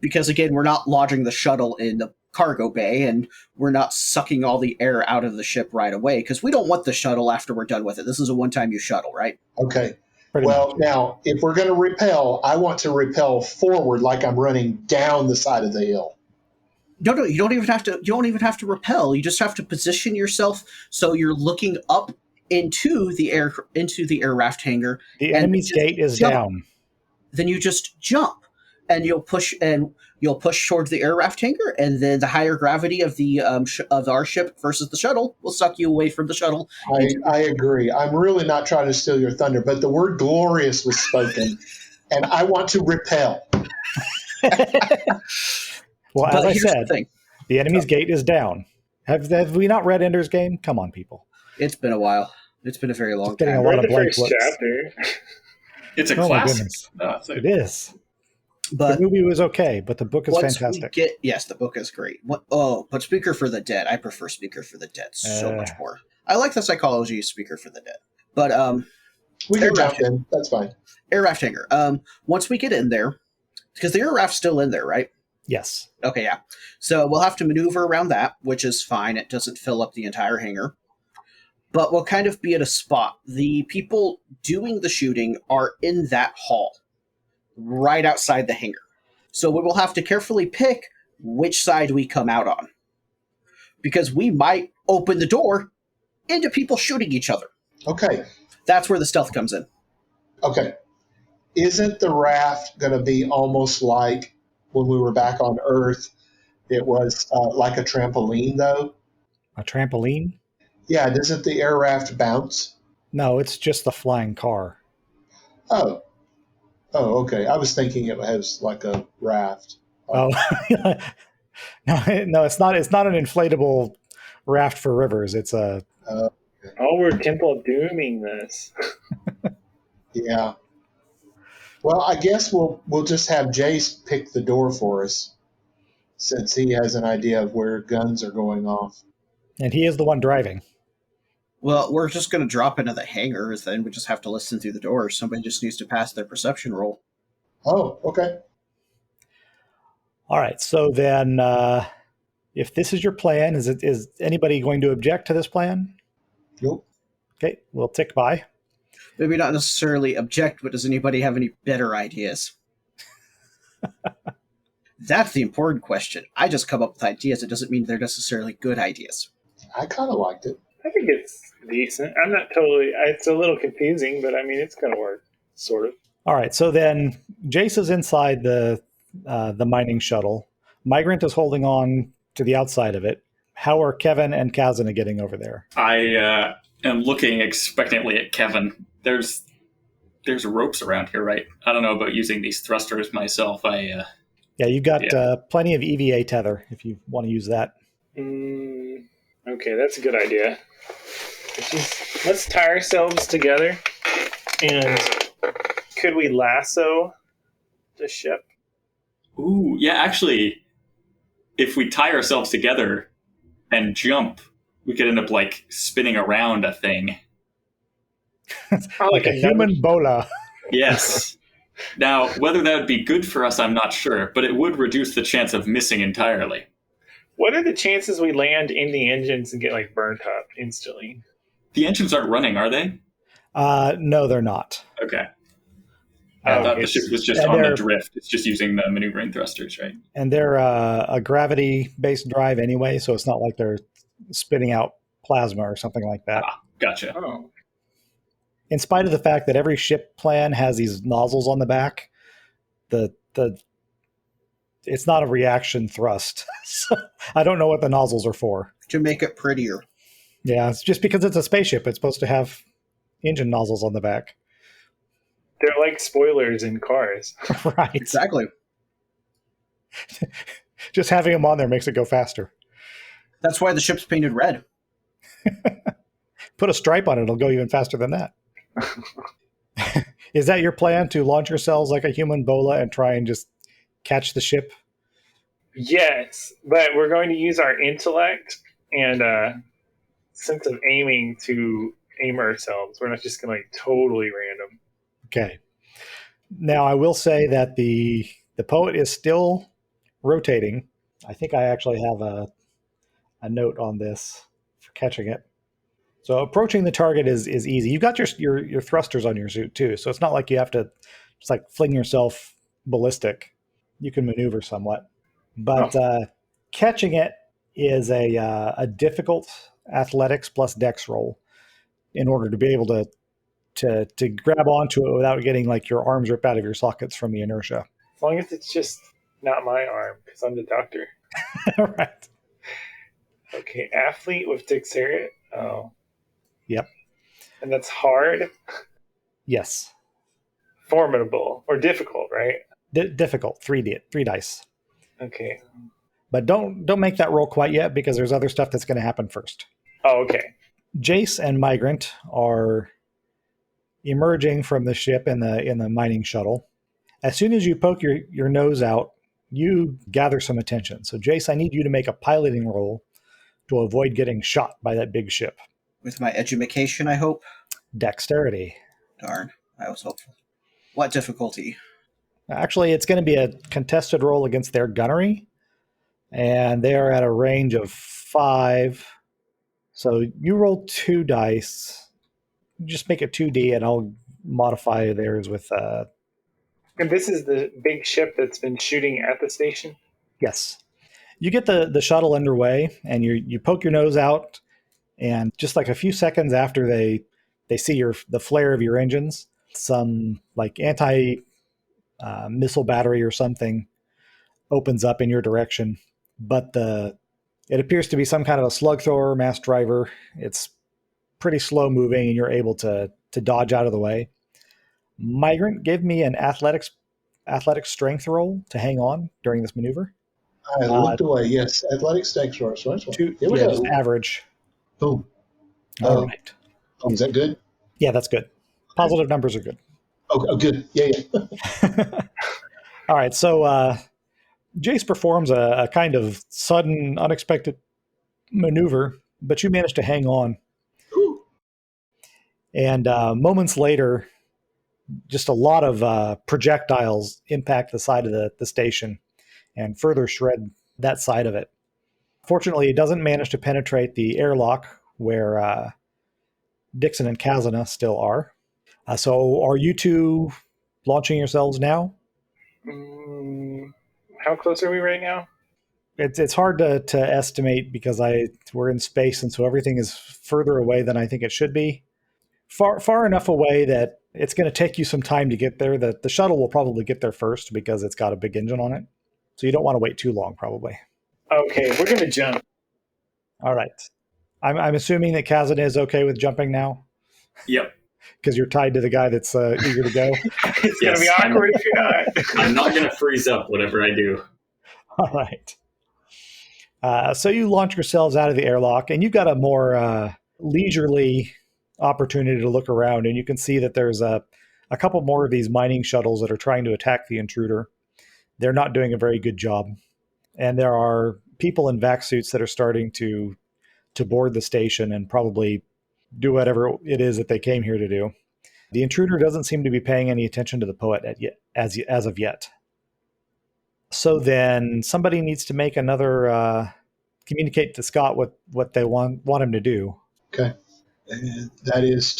because again, we're not lodging the shuttle in the cargo bay and we're not sucking all the air out of the ship right away because we don't want the shuttle after we're done with it. This is a one-time use shuttle, right? Okay. Pretty Well, much. now, if we're going to rappel, I want to rappel forward like I'm running down the side of the hill. No, you don't even have to. You don't even have to rappel. You just have to position yourself so you're looking up into the air raft hangar. The and enemy's just gate is jump. down. Then you just jump, and you'll push towards the air raft hangar, and then the higher gravity of the of our ship versus the shuttle will suck you away from the shuttle. I agree. I'm really not trying to steal your thunder, but the word glorious was spoken, and I want to repel. Well, But as I here's said, the thing. the enemy's gate is down. Have we not read Ender's Game? Come on, people. It's been a while. It's been a very long getting time. a lot Read of the blank first looks. chapter. It's a Oh my classic. goodness. It is. But the movie was okay, but the book is once fantastic. yes, the book is great. But Speaker for the Dead. I prefer Speaker for the Dead so much more. I like the psychology of Speaker for the Dead. But We Air can jump raft. in. That's fine. air raft hangar. Once we get in there, because the air raft's still in there, right? Yes. Okay, yeah. So we'll have to maneuver around that, which is fine. It doesn't fill up the entire hangar. But we'll kind of be at a spot. The people doing the shooting are in that hall, right outside the hangar. So we will have to carefully pick which side we come out on. Because we might open the door into people shooting each other. Okay. That's where the stealth comes in. Okay. Isn't the raft going to be almost like when we were back on Earth? It was like a trampoline, though. A trampoline? Yeah, doesn't the air raft bounce? No, it's just the flying car. Oh, okay. I was thinking it was like a raft. Oh, no, it's not. It's not an inflatable raft for rivers. It's a. Uh, Oh, we're Temple Dooming this. yeah. Well, I guess we'll just have Jace pick the door for us, since he has an idea of where guns are going off. And he is the one driving. Well, we're just going to drop into the hangar, then we just have to listen through the door. Somebody just needs to pass their perception roll. Oh, okay. All right. So then, if this is your plan, is anybody going to object to this plan? Nope. Okay, we'll tick by. Maybe not necessarily object, but does anybody have any better ideas? That's the important question. I just come up with ideas. It doesn't mean they're necessarily good ideas. I kind of liked it. I think it's decent. I'm not totally. It's a little confusing, but I mean, it's going to work, sort of. All right. So then, Jace is inside the mining shuttle. Mygrant is holding on to the outside of it. How are Kevin and Qazyna getting over there? I am looking expectantly at Kevin. There's ropes around here, right? I don't know about using these thrusters myself. Yeah, you got plenty of EVA tether if you want to use that. Okay, that's a good idea. Let's tie ourselves together, and could we lasso the ship? Ooh, yeah, actually, if we tie ourselves together, and jump, we could end up like spinning around a thing. Like a human bola. Yes. Now, whether that would be good for us, I'm not sure, but it would reduce the chance of missing entirely. What are the chances we land in the engines and get like burnt up instantly? The engines aren't running, are they? No, they're not. Okay. I thought the ship was just and on the drift. It's just using the maneuvering thrusters, right? And they're a gravity-based drive anyway, so it's not like they're spitting out plasma or something like that. Ah, gotcha. Oh. In spite of the fact that every ship plan has these nozzles on the back, the it's not a reaction thrust. So I don't know what the nozzles are for. To make it prettier. Yeah, it's just because it's a spaceship. It's supposed to have engine nozzles on the back. They're like spoilers in cars. Right. Exactly. Just having them on there makes it go faster. That's why the ship's painted red. Put a stripe on it, it'll go even faster than that. Is that your plan, to launch yourselves like a human bola and try and just catch the ship? Yes, but we're going to use our intellect and sense of aiming to aim ourselves. We're not just going to like totally random. Okay. Now, I will say that the poet is still rotating. I think I actually have a note on this for catching it. So approaching the target is easy. You've got your thrusters on your suit too, so it's not like you have to just like fling yourself ballistic. You can maneuver somewhat, but catching it is a difficult athletics plus dex roll in order to be able to grab onto it without getting like your arms ripped out of your sockets from the inertia. As long as it's just not my arm, because I'm the doctor. Right. Okay, athlete with dexterity. Oh. Yep. And that's hard? Yes. Formidable. Or difficult, right? Difficult. 3 dice. Okay. But don't make that roll quite yet, because there's other stuff that's going to happen first. Oh, okay. Jace and Mygrant are emerging from the ship in the mining shuttle. As soon as you poke your nose out, you gather some attention. So Jace, I need you to make a piloting roll to avoid getting shot by that big ship. With my education, I hope. Dexterity. Darn, I was hopeful. What difficulty? Actually, it's going to be a contested roll against their gunnery, and they are at a range of 5. So you roll 2 dice. Just make it 2D, and I'll modify theirs with... And this is the big ship that's been shooting at the station? Yes. You get the shuttle underway, and you poke your nose out, and just like a few seconds after they see the flare of your engines, some like anti missile battery or something opens up in your direction. But it appears to be some kind of a slug thrower, mass driver. It's pretty slow moving, and you're able to dodge out of the way. Mygrant, give me an athletics strength roll to hang on during this maneuver. I looked away. Yes, athletics dex roll. So here we go. Just average. Boom. All right. Oh, is that good? Yeah, that's good. Positive numbers are good. Oh, good. Yeah. All right, so Jace performs a kind of sudden, unexpected maneuver, but you manage to hang on. Ooh. And moments later, just a lot of projectiles impact the side of the station and further shred that side of it. Fortunately, it doesn't manage to penetrate the airlock where Dixon and Qazyna still are. So are you two launching yourselves now? How close are we right now? It's hard to estimate because we're in space, and so everything is further away than I think it should be. Far enough away that it's going to take you some time to get there. The shuttle will probably get there first because it's got a big engine on it. So you don't want to wait too long, probably. Okay, we're going to jump. All right. I'm assuming that Qazyna is okay with jumping now? Yep. Because you're tied to the guy that's eager to go? It's going to be awkward if you're not. I'm not going to freeze up whatever I do. All right. So you launch yourselves out of the airlock, and you've got a more leisurely opportunity to look around, and you can see that there's a couple more of these mining shuttles that are trying to attack the intruder. They're not doing a very good job. And there are people in vac suits that are starting to board the station and probably do whatever it is that they came here to do. The intruder doesn't seem to be paying any attention to the poet as of yet. So then somebody needs to make another communicate to Scott what they want him to do. Okay. And that is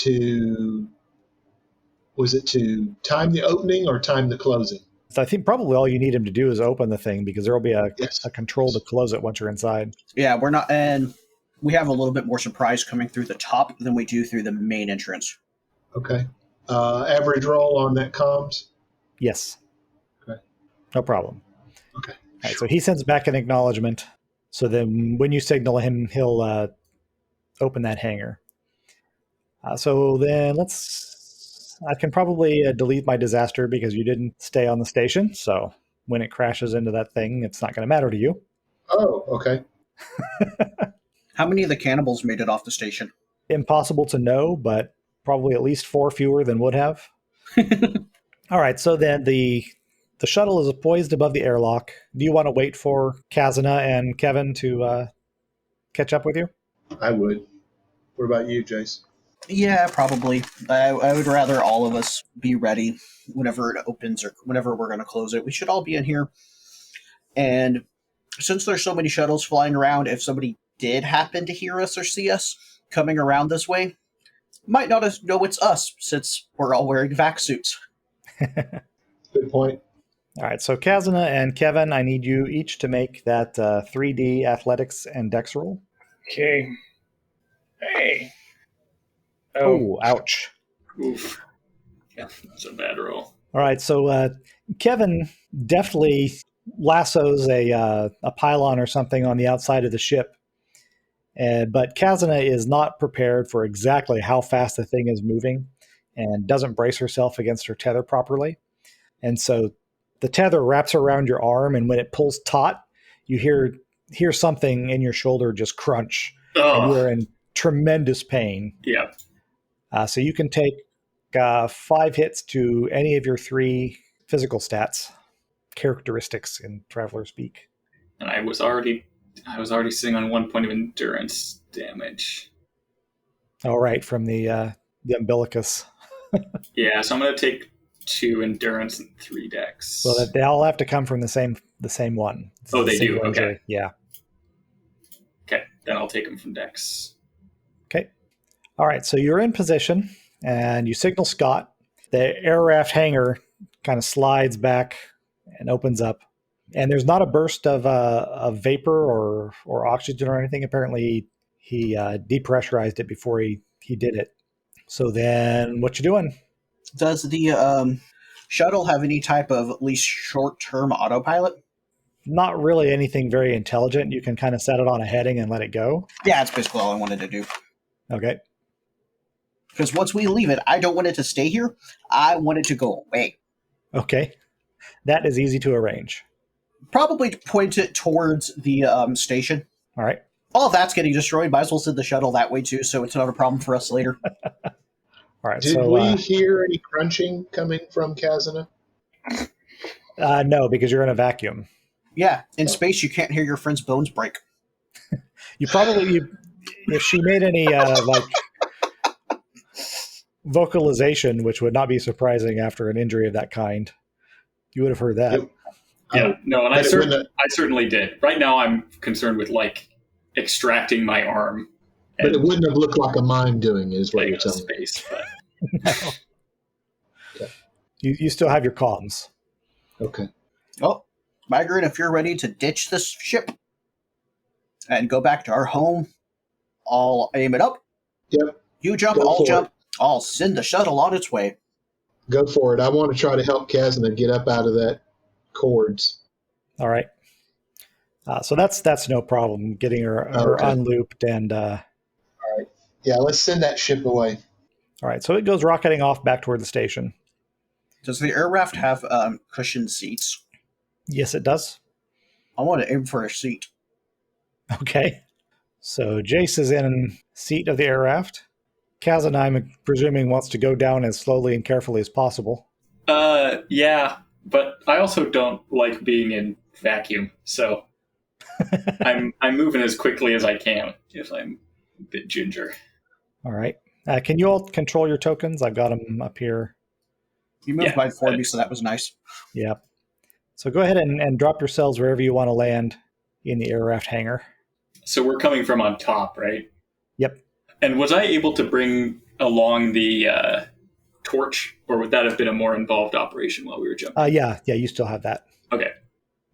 was it to time the opening or time the closing? So I think probably all you need him to do is open the thing, because there will be a control to close it once you're inside. Yeah, we're not, and we have a little bit more surprise coming through the top than we do through the main entrance. Okay. Average roll on that comms? Yes. Okay. No problem. Okay. All right, so he sends back an acknowledgement. So then when you signal him, he'll open that hangar. So then I can probably delete my disaster because you didn't stay on the station. So when it crashes into that thing, it's not going to matter to you. Oh, okay. How many of the cannibals made it off the station? Impossible to know, but probably at least 4 fewer than would have. All right, so then the shuttle is poised above the airlock. Do you want to wait for Qazyna and Kevin to catch up with you? I would. What about you, Jace? Yeah, probably. I would rather all of us be ready whenever it opens or whenever we're going to close it. We should all be in here. And since there's so many shuttles flying around, if somebody did happen to hear us or see us coming around this way, might not know it's us since we're all wearing vac suits. Good point. All right, so Qazyna and Kevin, I need you each to make that 3D athletics and dex roll. Okay. Hey. Oh, ouch. Oof. Yeah, that's a bad roll. All right, so Kevin deftly lassos a pylon or something on the outside of the ship, but Qazyna is not prepared for exactly how fast the thing is moving and doesn't brace herself against her tether properly. And so the tether wraps around your arm, and when it pulls taut, you hear something in your shoulder just crunch, and you are in tremendous pain. Yeah. So you can take 5 hits to any of your 3 physical stats, characteristics in Traveler speak. And I was already sitting on 1 point of endurance damage. All right, from the umbilicus. Yeah, so I'm going to take 2 endurance and 3 dex. So that they all have to come from the same one. Oh, they do. Injury. Okay. Yeah. Okay, then I'll take them from dex. Okay. All right, so you're in position, and you signal Scott. The air raft hangar kind of slides back and opens up, and there's not a burst of vapor or oxygen or anything. Apparently, he depressurized it before he did it. So then, what you doing? Does the shuttle have any type of at least short-term autopilot? Not really anything very intelligent. You can kind of set it on a heading and let it go. Yeah, that's basically all I wanted to do. Okay. Because once we leave it, I don't want it to stay here. I want it to go away. Okay. That is easy to arrange. Probably point it towards the station. All right. All of that's getting destroyed. Might as well send the shuttle that way too, so it's not a problem for us later. All right. Did so, we hear any crunching coming from Qazyna? No, because you're in a vacuum. Yeah, in space you can't hear your friend's bones break. You probably, if she made any vocalization, which would not be surprising after an injury of that kind, you would have heard that. Yep. Yeah, no, and I but it certainly did. Right now, I'm concerned with extracting my arm. But it wouldn't have looked like a mime doing it, is what you're telling me. space, but No. Okay. You still have your comms. Okay. Oh, Mygrant, if you're ready to ditch this ship and go back to our home, I'll aim it up. Yep. You jump, Go I'll for jump. it. I'll send the shuttle on its way. Go for it. I want to try to help Qazyna get up out of that cords. All right. So that's no problem getting her Okay. unlooped and. Yeah, let's send that ship away. All right. So it goes rocketing off back toward the station. Does the air raft have cushioned seats? Yes, it does. I want to aim for a seat. Okay. So Jace is in seat of the air raft. Qazyna, I'm presuming, wants to go down as slowly and carefully as possible. yeah, but I also don't like being in vacuum, so I'm moving as quickly as I can if I'm a bit ginger. All right. Can you all control your tokens? I've got them up here. You moved Yeah. mine for me, so that was nice. Yep. So go ahead and drop yourselves wherever you want to land in the aircraft hangar. So we're coming from on top, right? Yep. And was I able to bring along the torch, or would that have been a more involved operation while we were jumping? Yeah, you still have that. Okay.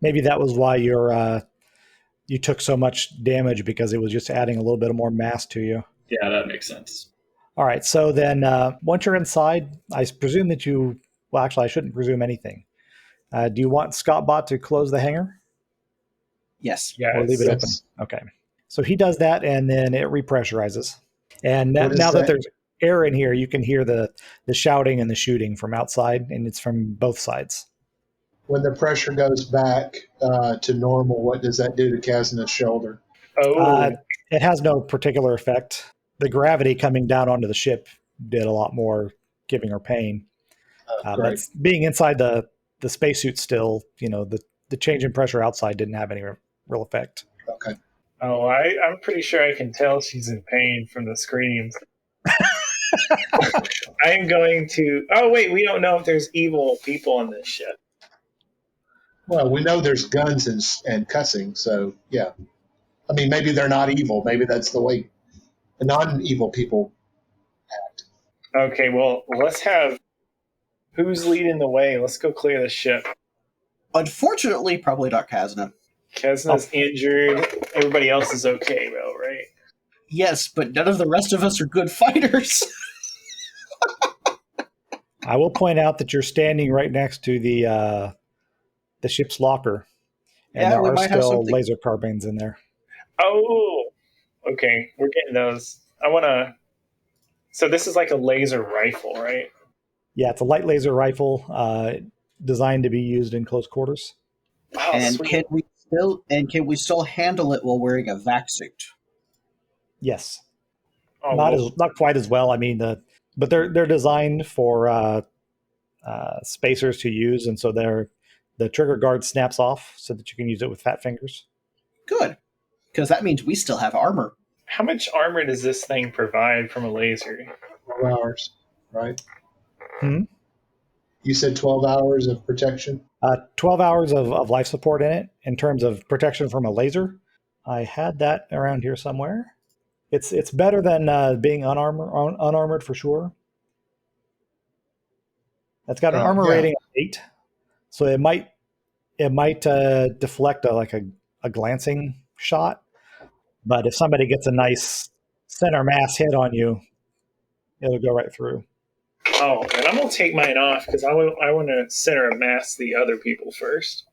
Maybe that was why you took so much damage, because it was just adding a little bit more mass to you. Yeah, that makes sense. All right. So then once you're inside, I presume that you. Well, actually, I shouldn't presume anything. Do you want Scottbot to close the hangar? Yes. Or leave it open? Yes. Okay. So he does that, and then it repressurizes. And What is now that that? there's air in here, you can hear the shouting and the shooting from outside, and it's from both sides. When the pressure goes back to normal, what does that do to Qazyna's shoulder? Oh, It has no particular effect. The gravity coming down onto the ship did a lot more, giving her pain. But Great. being inside the spacesuit still, the change in pressure outside didn't have any real effect. Okay. oh, I'm pretty sure I can tell she's in pain from the screams. I'm going to. Oh wait, we don't know if there's evil people on this ship. Well, we know there's guns and cussing, so yeah. I mean, maybe they're not evil. Maybe that's the way the non-evil people act. Okay, well, let's have. Who's leading the way? Let's go clear the ship. Unfortunately, probably not Qazyna. Kesna's injured. Everybody else is okay, though, right? Yes, but none of the rest of us are good fighters. I will point out that you're standing right next to the ship's locker, and Yeah, we there are might have still something. laser carbines in there. Oh, okay. We're getting those. I want to. So this is like a laser rifle, right? Yeah, it's a light laser rifle designed to be used in close quarters. Oh, and sweet. can we still handle it while wearing a vac suit? Yes, Oh, not quite as well. I mean, but they're designed for spacers to use, and so the trigger guard snaps off so that you can use it with fat fingers. Good, because that means we still have armor. how much armor does this thing provide from a laser? 12 hours, right? Hmm? You said 12 hours of protection? 12 hours of life support in it in terms of protection from a laser. I had that around here somewhere. It's better than being unarmored for sure. That's got an armor Yeah. rating of 8, so it might deflect a glancing shot. But if somebody gets a nice center mass hit on you, it'll go right through. Oh, and I'm gonna take mine off because I want to center a mass the other people first.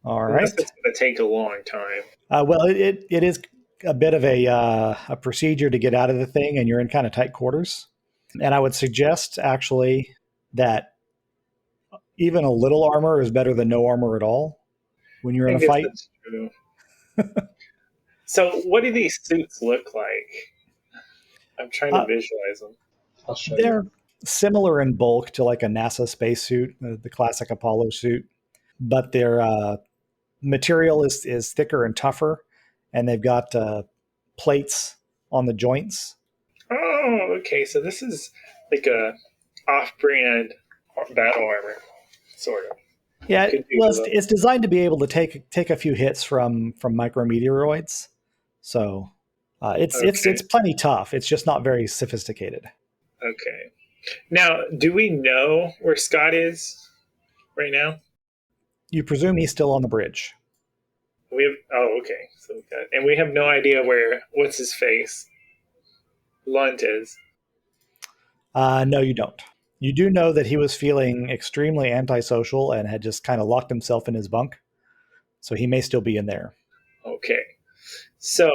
All Unless right. it's gonna take a long time. Well, it is a bit of a procedure to get out of the thing, and you're in kind of tight quarters. And I would suggest actually that even a little armor is better than no armor at all when you're in a guess fight. that's true. So, what do these suits look like? I'm trying to visualize them. I'll show you. They're similar in bulk to like a NASA spacesuit, the classic Apollo suit, but their material is thicker and tougher, and they've got plates on the joints. Oh, okay. So this is like a off-brand battle armor, sort of. Yeah, Could be well, the- it's designed to be able to take a few hits from micrometeoroids, so it's plenty tough. It's just not very sophisticated. Okay. Now, do we know where Scott is right now? You presume he's still on the bridge. We have. Oh, okay. So we have no idea where. What's his face? Lunt is. No, you don't. You do know that he was feeling extremely antisocial and had just kind of locked himself in his bunk, so he may still be in there. Okay. So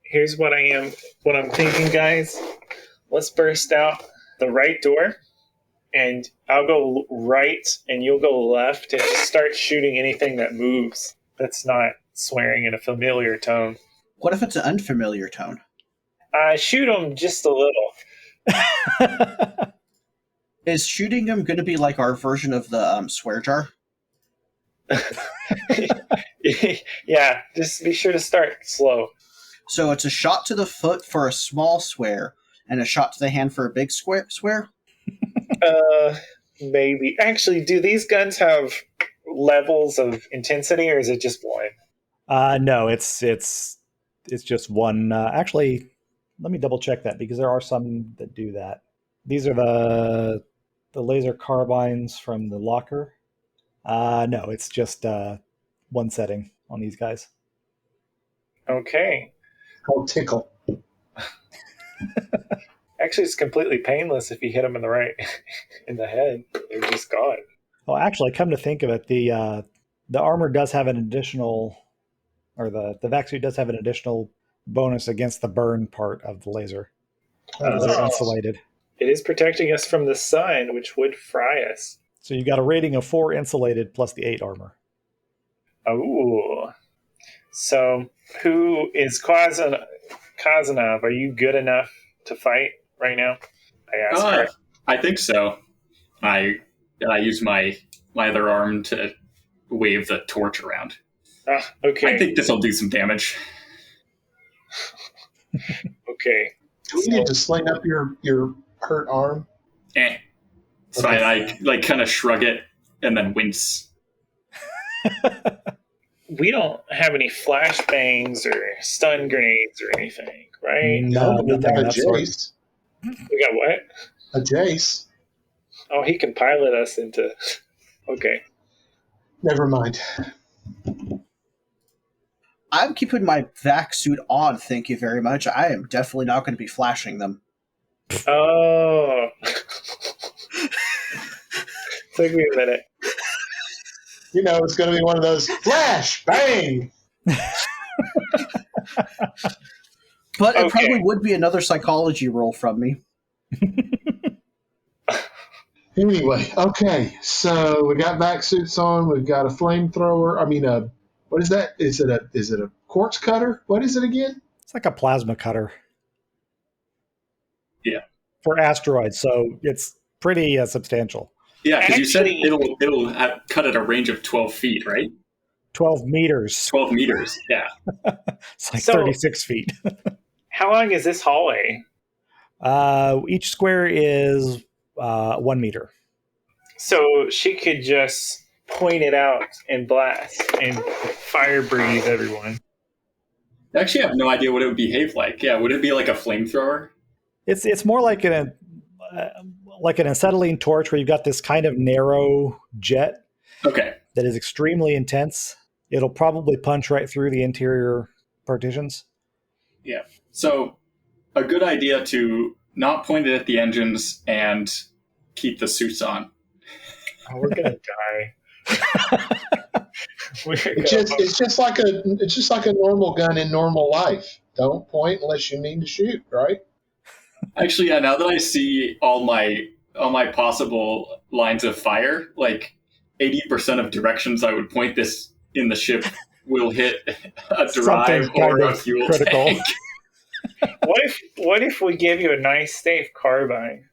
here's what I'm thinking, guys. Let's burst out the right door, and I'll go right, and you'll go left, and just start shooting anything that moves that's not swearing in a familiar tone. What if it's an unfamiliar tone? Shoot them just a little. Is shooting them going to be like our version of the swear jar? Yeah, just be sure to start slow. So it's a shot to the foot for a small square, and a shot to the hand for a big square. Maybe. Actually, do these guns have levels of intensity, or is it just one? No, it's just one. Actually, let me double check that because there are some that do that. These are the laser carbines from the locker. No, it's just one setting on these guys. Okay. Called tickle. Actually, it's completely painless if you hit them in the head. They're just gone. Oh, actually, come to think of it, the armor does have an additional, or the vac suit does have an additional bonus against the burn part of the laser. They're Oh. insulated. It is protecting us from the sun, which would fry us. So you got a rating of 4 insulated plus the 8 armor. Ooh. So, who is Qazyna? Are you good enough to fight right now? I asked her. I think so. I use my other arm to wave the torch around. Okay. I think this will do some damage. Okay. Do we need to sling up your hurt arm? So Okay. I kind of shrug it and then wince. We don't have any flashbangs or stun grenades or anything, right? No, but we nothing got of a that sort. Jace. We got what? A Jace. Oh, he can pilot us into. Okay. Never mind. I'm keeping my vac suit on, thank you very much. I am definitely not going to be flashing them. Oh. Took me a minute. You know, it's going to be one of those flash, bang. But it Okay. probably would be another psychology roll from me. Anyway, okay. So we got vac suits on. We've got a flamethrower. I mean, what is that? Is it a quartz cutter? What is it again? It's like a plasma cutter. Yeah. For asteroids, so it's pretty substantial. Yeah, because you said Actually- it'll cut at a range of 12 feet, right? 12 meters. 12 meters. Yeah. It's like So- 36 feet. How long is this hallway? Each square is 1 meter. So she could just point it out and blast and fire breathe everyone. I actually have no idea what it would behave like. Yeah, would it be like a flamethrower? It's more like an acetylene torch where you've got this kind of narrow jet Okay. that is extremely intense. It'll probably punch right through the interior partitions. Yeah. So a good idea to not point it at the engines and keep the suits on. Oh, we're gonna die. It's just like a normal gun in normal life. Don't point unless you mean to shoot, right? Actually, yeah, now that I see all my possible lines of fire, like 80% of directions I would point this in the ship will hit a drive Something or kind a of fuel critical. tank. What if we give you a nice safe carbine?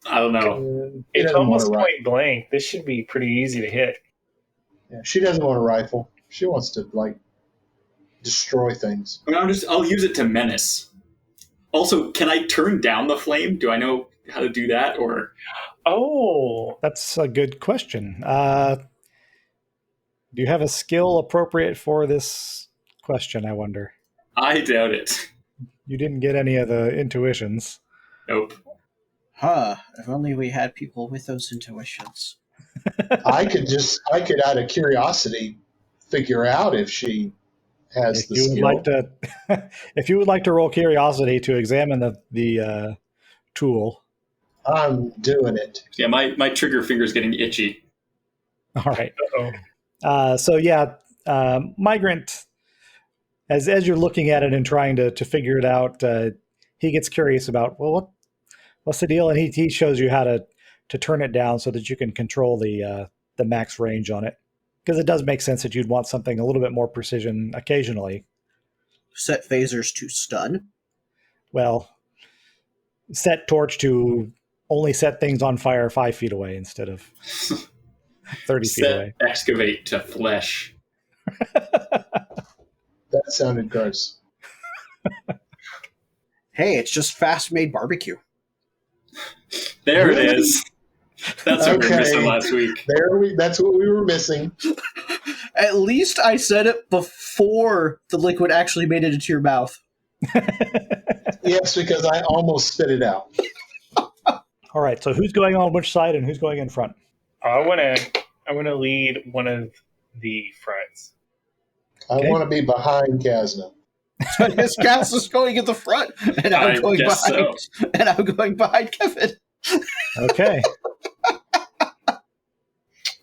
I don't know. He It's doesn't almost want to point blank. This should be pretty easy to hit. Yeah, she doesn't want a rifle. She wants to destroy things. I mean, I'll use it to menace. Also, can I turn down the flame? Do I know how to do that? Or Oh, That's a good question. Do you have a skill appropriate for this question, I wonder? I doubt it. You didn't get any of the intuitions. Nope. Huh, if only we had people with those intuitions. I could out of curiosity figure out if she has If the you would skill. like to, if you would like to roll curiosity to examine the tool. I'm doing it. Yeah, my trigger finger's getting itchy. All right. uh-oh. So yeah, Mygrant, as you're looking at it and trying to figure it out, he gets curious about, well, what's the deal? And he shows you how to turn it down so that you can control the max range on it. Because it does make sense that you'd want something a little bit more precision occasionally. Set phasers to stun. Well, set torch to only set things on fire 5 feet away instead of 30 feet Set away. excavate to flesh. That sounded gross. Hey, it's just fast-made barbecue. There Really? it is. That's what we were missing last week. That's what we were missing. At least I said it before the liquid actually made it into your mouth. Yes, because I almost spit it out. All right, so who's going on which side and who's going in front? I want to lead one of the fronts. I Okay. want to be behind Qazyna. His cast is going at the front, and I'm I going guess behind. And I'm going behind Kevin. Okay.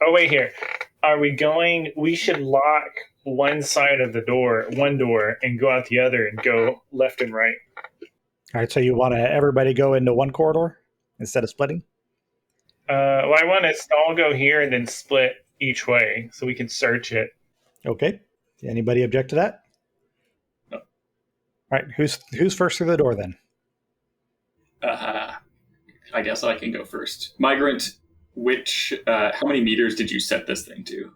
Oh, wait here. Are we going? We should lock one side of one door, and go out the other and go left and right. All right, so you want everybody go into one corridor instead of splitting? Well, I want us to all go here and then split each way so we can search it. Okay. Anybody object to that? No. All right, who's first through the door then? I guess I can go first. Mygrant, how many meters did you set this thing to?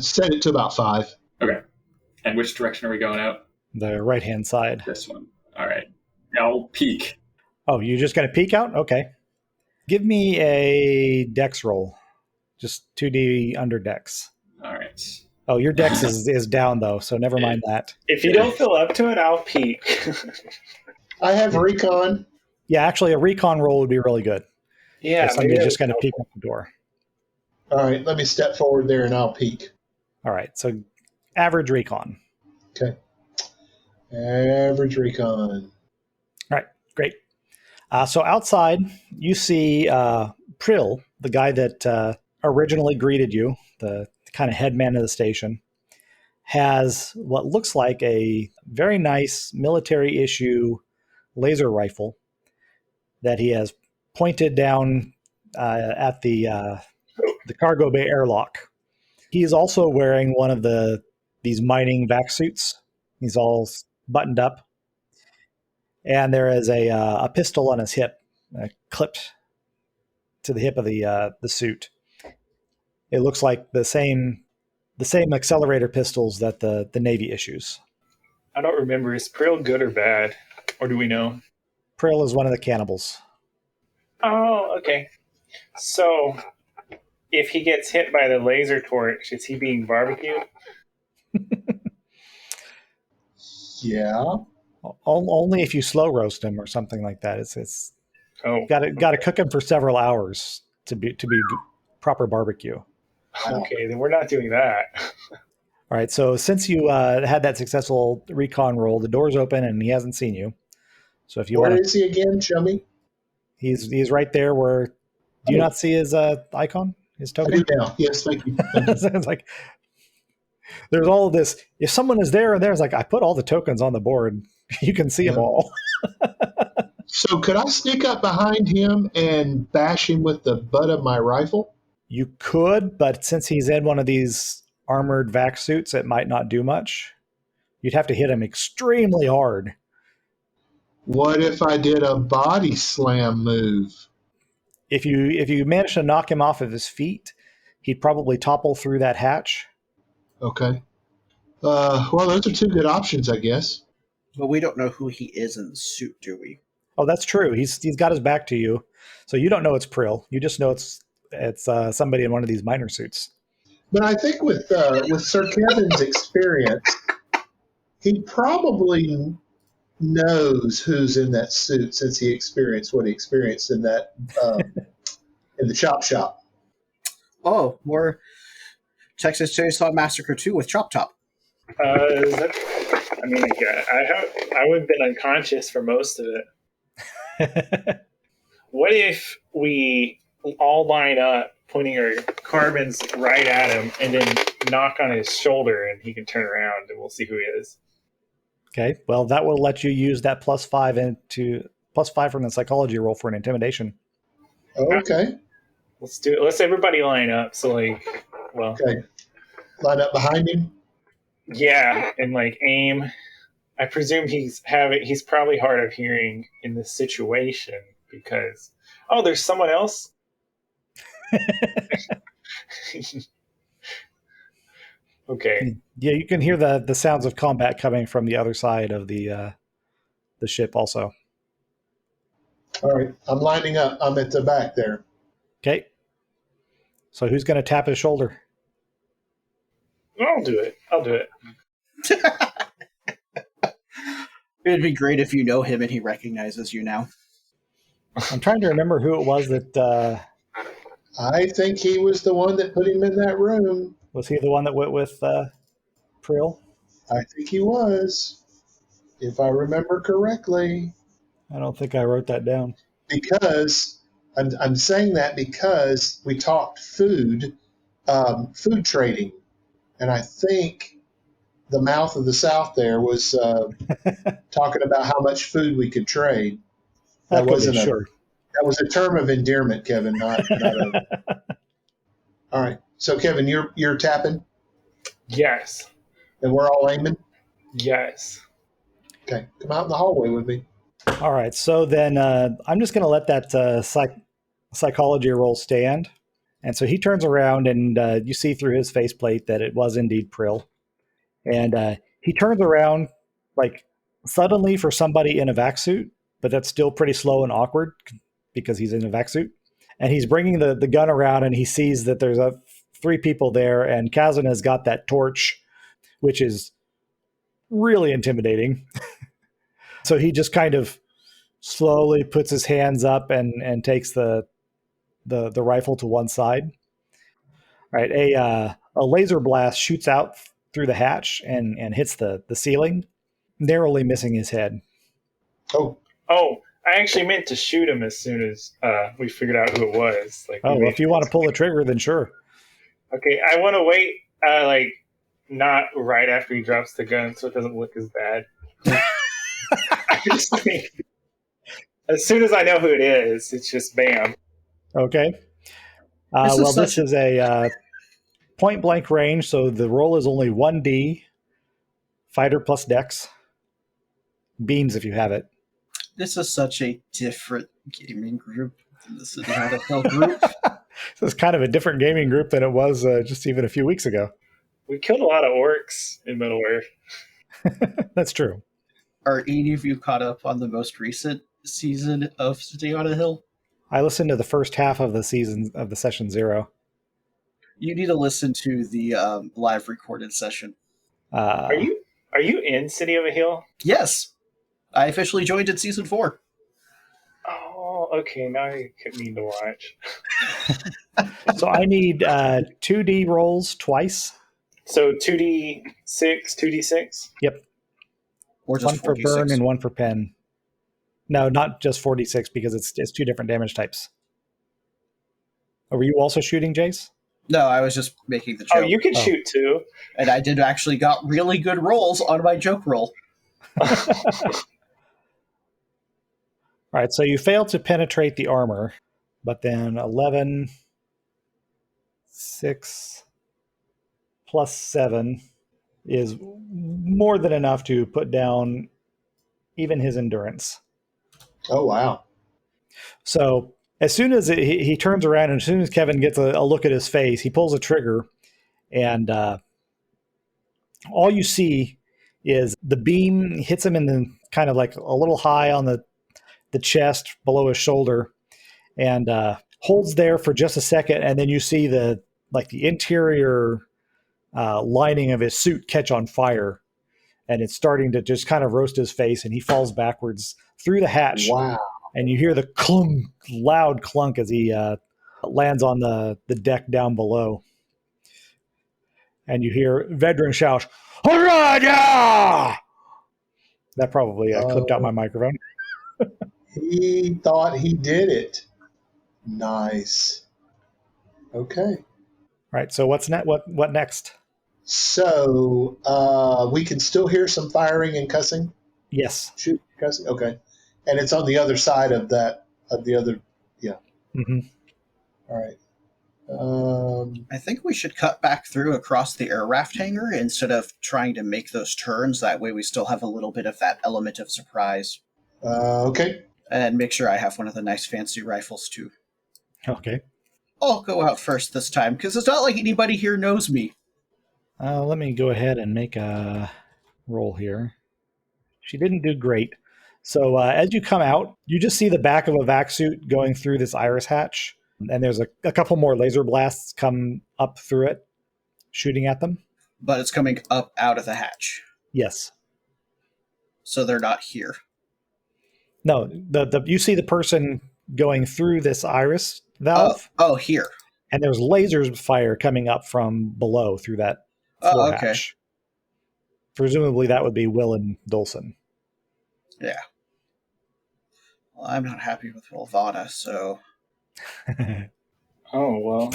Set it to about 5. Okay. And which direction are we going out? The right-hand side. This one. All right. I'll peek. Oh, you're just going to peek out? Okay. Give me a dex roll. Just 2D under dex. All right. Oh, your dex is down, though, so never mind that. If you don't fill up to it, I'll peek. I have recon. Yeah, actually, a recon roll would be really good. Yeah, If somebody's just going to peek out the door. All right, let me step forward there and I'll peek. All right, so average recon. Okay. Average recon. All right, great. So outside, you see Prill, the guy that originally greeted you, the kind of headman of the station, has what looks like a very nice military issue laser rifle that he has pointed down at the cargo bay airlock. He is also wearing one of these mining vac suits. He's all buttoned up, and there is a pistol on his hip, clipped to the hip of the suit. It looks like the same accelerator pistols that the Navy issues. I don't remember. Is Prill good or bad? Or do we know? Prill is one of the cannibals. Oh, okay. So, if he gets hit by the laser torch, is he being barbecued? Yeah. Only if you slow roast him or something like that. It's Oh, got to cook him for several hours to be proper barbecue. okay. Then we're not doing that. All right. So since you had that successful recon roll, the door's open and he hasn't seen you. So if you Where want is he again, Chummy? he's right there. Where do you not see his icon, his I token? do now. Yes, thank you. It's like there's all of this. If someone is there and there's like I put all the tokens on the board, you can see them all. So could I sneak up behind him and bash him with the butt of my rifle? You could, but since he's in one of these armored vac suits, it might not do much. You'd have to hit him extremely hard. What if I did a body slam move? If you manage to knock him off of his feet, he'd probably topple through that hatch. Okay. Well, those are two good options, I guess. But we don't know who he is in the suit, do we? Oh, that's true. He's got his back to you, so you don't know it's Prill. You just know it's somebody in one of these miner suits. But I think with Sir Kevin's experience, he probably knows who's in that suit since he experienced what he experienced in that in the chop shop. Oh, more Texas Chainsaw Massacre 2 with Chop Top. I would have been unconscious for most of it. What if we all line up, pointing our carbons right at him, and then knock on his shoulder, and he can turn around, and we'll see who he is. Okay. Well, that will let you use that +5 from the psychology roll for an intimidation. Okay. Let's do it. Let's everybody line up. So, Okay. Line up behind him. yeah, and aim. I presume he's probably hard of hearing in this situation because there's someone else. Okay. Yeah, you can hear the sounds of combat coming from the other side of the ship also. All right, I'm lining up. I'm at the back there. Okay. So who's going to tap his shoulder? I'll do it. It'd be great if you know him and he recognizes you now. I'm trying to remember who it was that... I think he was the one that put him in that room. was he the one that went with Prill? I think he was, if I remember correctly. I don't think I wrote that down. Because I'm saying that because we talked food trading, and I think the mouth of the South there was talking about how much food we could trade. That wasn't sure. That was a term of endearment, Kevin, not a. All right. So, Kevin, you're tapping, Yes. and we're all aiming. Yes. Okay, come out in the hallway with me. All right. So then I'm just going to let that psychology roll stand. And so he turns around, and you see through his faceplate that it was indeed Prill. And he turns around like suddenly for somebody in a vac suit, but that's still pretty slow and awkward because he's in a vac suit. And he's bringing the gun around, and he sees that there's three people there, and Qazyna's got that torch, which is really intimidating. So he just kind of slowly puts his hands up and takes the rifle to one side. All right, a laser blast shoots out through the hatch and hits the ceiling, narrowly missing his head. Oh, I actually meant to shoot him as soon as we figured out who it was. Well, if you want to pull the trigger, then sure. Okay, I want to wait, not right after he drops the gun, so it doesn't look as bad. I just think, as soon as I know who it is, it's just bam. Okay. This is a point blank range, so the roll is only 1d, fighter plus dex, beams if you have it. This is such a different gaming group than the City Out of Hell group. This is kind of a different gaming group than it was just even a few weeks ago. We killed a lot of orcs in Middle Earth. That's true. Are any of you caught up on the most recent season of City on a Hill? I listened to the first half of the season of the session 0. You need to listen to the live recorded session. Are you in City of a Hill? Yes. I officially joined in season 4. Oh, okay. Now I mean to watch. So I need 2d rolls twice. So 2d6, 2d6? Yep. Or just one for 46. burn and one for pen. No, not just 46 because it's two different damage types. Were you also shooting, Jace? No, I was just making the joke. Oh, you can shoot too. And I did actually got really good rolls on my joke roll. All right, so you failed to penetrate the armor, but then 11, 6, plus 7 is more than enough to put down even his endurance. Oh, wow. So as soon as he turns around, and as soon as Kevin gets a look at his face, he pulls a trigger, and all you see is the beam hits him in the kind of like a little high on the chest below his shoulder, and holds there for just a second, and then you see the interior lining of his suit catch on fire, and it's starting to just kind of roast his face, and he falls backwards through the hatch. Wow. And you hear the clunk, loud clunk as he lands on the deck down below. And you hear Vedran shout, "Hurrah!" That probably clipped out my microphone. He thought he did it. Nice. Okay. All right, so what's what next? So we can still hear some firing and cussing? Yes. Shoot, cussing? Okay. And it's on the other side of the other, yeah. Mm-hmm. All right. I think we should cut back through across the air raft hangar instead of trying to make those turns. That way we still have a little bit of that element of surprise. Okay. And make sure I have one of the nice fancy rifles, too. Okay. I'll go out first this time, because it's not like anybody here knows me. Let me go ahead and make a roll here. She didn't do great. So as you come out, you just see the back of a vac suit going through this iris hatch. And there's a couple more laser blasts come up through it, shooting at them. But it's coming up out of the hatch. Yes. So they're not here. No, you see the person going through this iris valve. Oh, here. And there's lasers fire coming up from below through that floor okay. hatch. Presumably that would be Will and Dolson. Yeah. Well, I'm not happy with Volvana, so... Oh, well.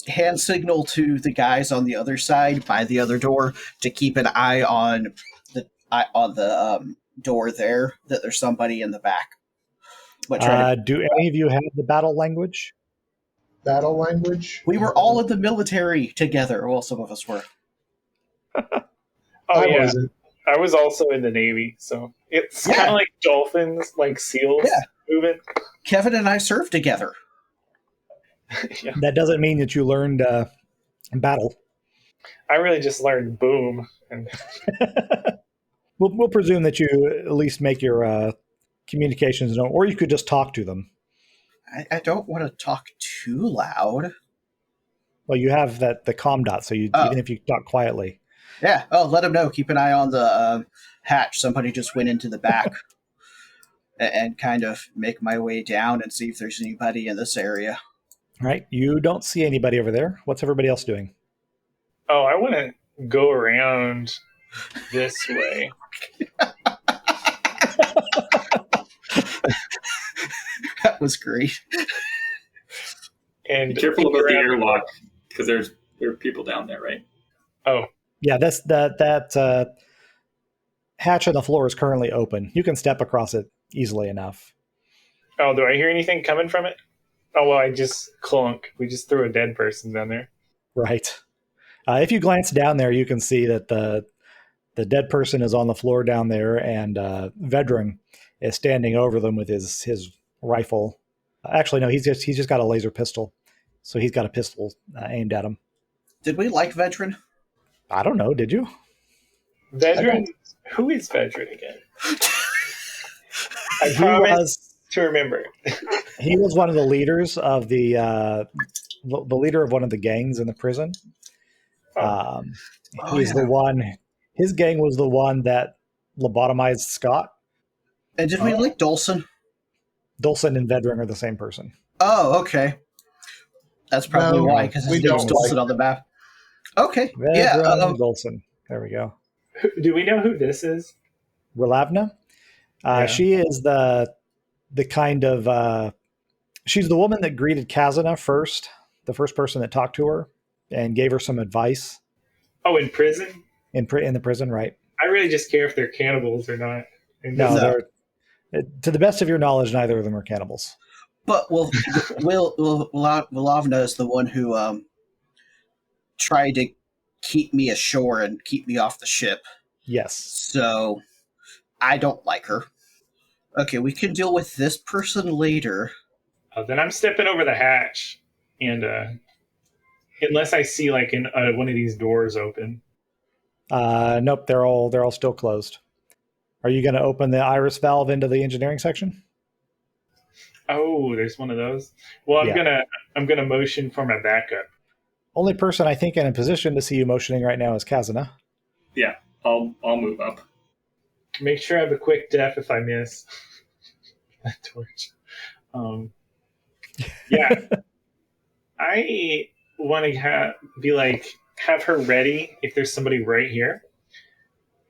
Hand signal to the guys on the other side by the other door to keep an eye on the door there, that there's somebody in the back. Do any of you have the battle language? Battle language? We were all in the military together. Well, some of us were. Oh, yeah. Wasn't. I was also in the Navy, so it's kind of like dolphins, like seals moving. Kevin and I served together. Yeah. That doesn't mean that you learned battle. I really just learned boom. And We'll presume that you at least make your communications known, or you could just talk to them. I don't want to talk too loud. Well, you have the comm dot, so even if you talk quietly. Yeah. Oh, let them know. Keep an eye on the hatch. Somebody just went into the back. And kind of make my way down and see if there's anybody in this area. All right. You don't see anybody over there. What's everybody else doing? oh, I want to go around this way. That was great. And Be careful about the airlock, because there are people down there, right? Oh, Yeah, that hatch on the floor is currently open. You can step across it easily enough. oh, do I hear anything coming from it? Oh, well, I just clunk. We just threw a dead person down there. Right. If you glance down there, you can see that the dead person is on the floor down there, and Vedran is standing over them with his rifle. Actually, no, he's just got a laser pistol, so he's got a pistol aimed at him. Did we like Vedran? I don't know. Did you? Vedran? Who is Vedran again? I promise to remember. He was one of the leaders of the leader of one of the gangs in the prison. He's the one. His gang was the one that lobotomized Scott. And did we like Dolson? Dolson and Vedran are the same person. Oh, okay. That's probably why, because his name's Dolson on the map. Okay. Vedran and Dolson. There we go. Do we know who this is? Rilavna? She is the kind of... she's the woman that greeted Qazyna first, the first person that talked to her and gave her some advice. Oh, in prison? In the prison, right. I really just care if they're cannibals or not. No. To the best of your knowledge, neither of them are cannibals. But Vilavna is the one who tried to keep me ashore and keep me off the ship. Yes. So I don't like her. Okay, we can deal with this person later. Then I'm stepping over the hatch, and unless I see like one of these doors open. Nope, they're all still closed. Are you going to open the iris valve into the engineering section? Oh, there's one of those. Well, I'm gonna motion for my backup. Only person I think in a position to see you motioning right now is Qazyna. Yeah, I'll move up. Make sure I have a quick def if I miss that torch. Yeah, I want to have her ready if there's somebody right here,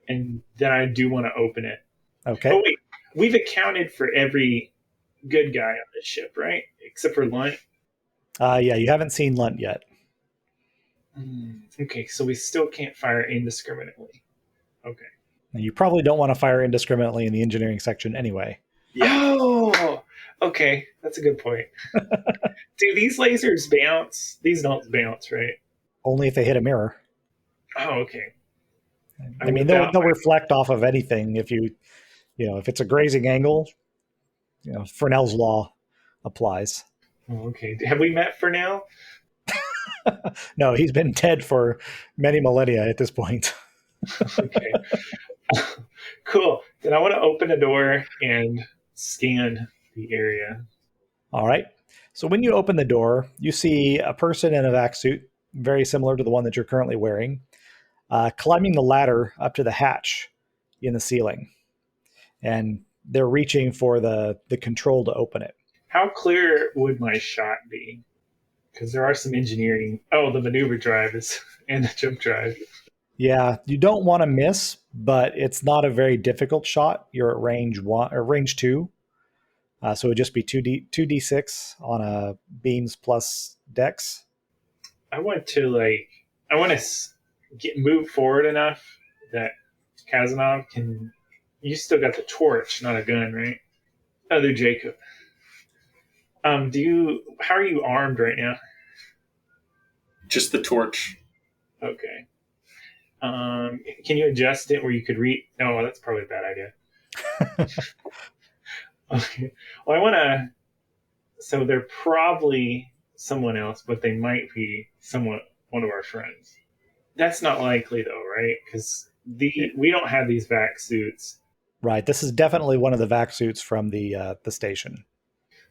and then I do want to open it. Okay. Oh wait, we've accounted for every good guy on this ship, right? Except for Lunt. Yeah, you haven't seen Lunt yet. Okay, so we still can't fire indiscriminately. Okay. And you probably don't want to fire indiscriminately in the engineering section anyway. Yeah. Oh, okay. That's a good point. Do these lasers bounce? These don't bounce, right? Only if they hit a mirror. Oh, okay. I mean, they'll reflect off of anything if if it's a grazing angle, Fresnel's law applies. Oh, okay. Have we met for now? No, he's been dead for many millennia at this point. Okay. Cool. Then I want to open a door and scan the area. All right. So when you open the door, you see a person in a vac suit, very similar to the one that you're currently wearing, climbing the ladder up to the hatch in the ceiling. And they're reaching for the control to open it. How clear would my shot be? Because there are some engineering. Oh, the maneuver drive is and the jump drive. Yeah, you don't want to miss, but it's not a very difficult shot. You're at range 1 or range 2. So it would just be 2d6 on a beams plus dex. I want to move forward enough that Qazyna can. You still got the torch, not a gun, right? Other Jacob. How are you armed right now? Just the torch. Okay. Can you adjust it where you could read? No, that's probably a bad idea. Okay. Well, I want to. So they're probably someone else, but they might be one of our friends. That's not likely, though, right? Because we don't have these vac suits. Right. This is definitely one of the vac suits from the station.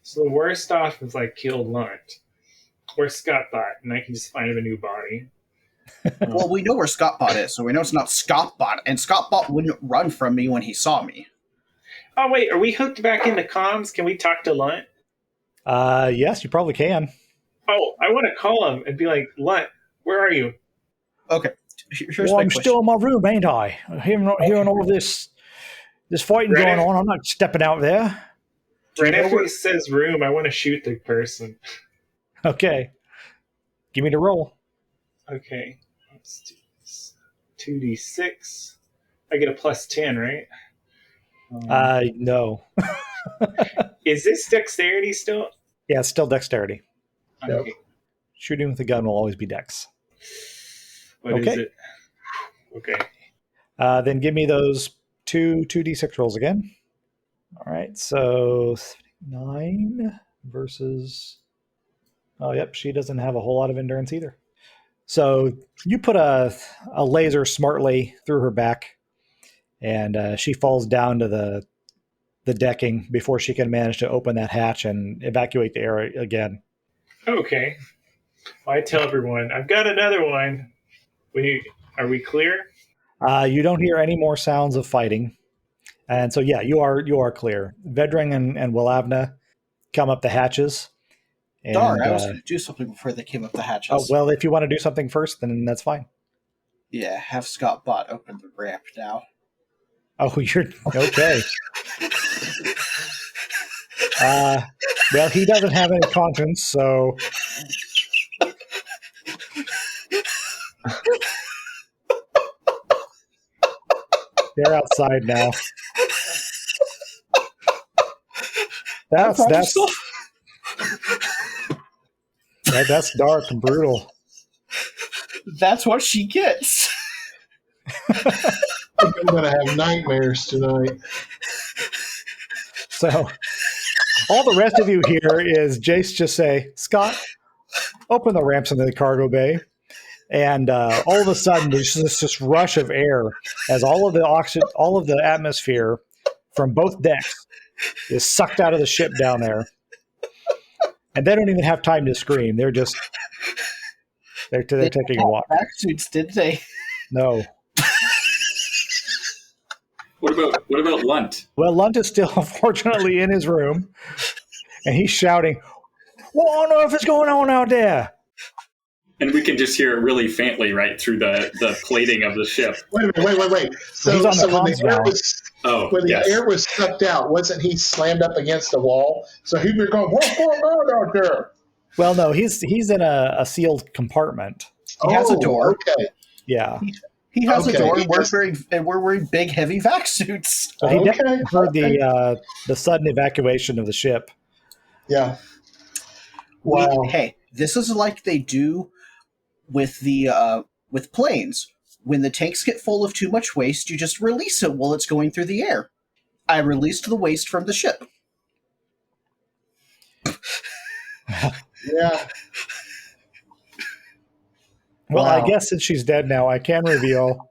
So the worst off is killed Lunt or Scottbot, and I can just find him a new body. Well, we know where Scottbot is, so we know it's not Scottbot, and Scottbot wouldn't run from me when he saw me. Oh, wait, are we hooked back into comms? Can we talk to Lunt? Yes, you probably can. Oh, I want to call him and be like, Lunt, where are you? Okay. Here's Well, my I'm question. still in my room, ain't I? Hearing all this fighting going on. I'm not stepping out there. Right after he says room, I want to shoot the person. Okay. Give me the roll. Okay. Let's do this. 2d6. I get a plus 10, right? No. Is this dexterity still? Yeah, it's still dexterity. Okay. Shooting with a gun will always be dex. What is it? Okay. Then give me those 2d6 rolls again. All right, so 9 versus... Oh, yep, she doesn't have a whole lot of endurance either. So you put a laser smartly through her back, and she falls down to the decking before she can manage to open that hatch and evacuate the area again. Okay. Well, I tell everyone, I've got another one. Are we clear? You don't hear any more sounds of fighting. And so, yeah, you are clear. Vedring and Willavna come up the hatches. And, Darn, I was going to do something before they came up the hatches. Oh, well, if you want to do something first, then that's fine. Yeah, have Scottbot open the ramp now. Oh, you're okay. Well, he doesn't have any conscience, so... They're outside now. That's dark and brutal. That's what she gets. I'm going to have nightmares tonight. So all the rest of you hear is Jace just say, Scott, open the ramps into the cargo bay. And all of a sudden, there's this rush of air as all of the atmosphere from both decks is sucked out of the ship down there. And they don't even have time to scream. They're taking a walk. Vac suits, did they? No. What about Lunt? Well, Lunt is still unfortunately in his room, and he's shouting, "What on earth is going on out there?" And we can just hear it really faintly right through the plating of the ship. Wait. So he's on the when comms now. The air was sucked out, wasn't he slammed up against a wall? So he'd be going, "What's going on out there?" Well, no, he's in a sealed compartment. He has a door. Okay. Yeah. He has a Okay, door, he has- and we're wearing big, heavy vac suits. So he Okay, definitely heard okay. the sudden evacuation of the ship. Yeah. Wow. Hey, this is like they do with with planes. When the tanks get full of too much waste, you just release it while it's going through the air. I released the waste from the ship. Yeah. Well, I Wow. guess since she's dead now, I can reveal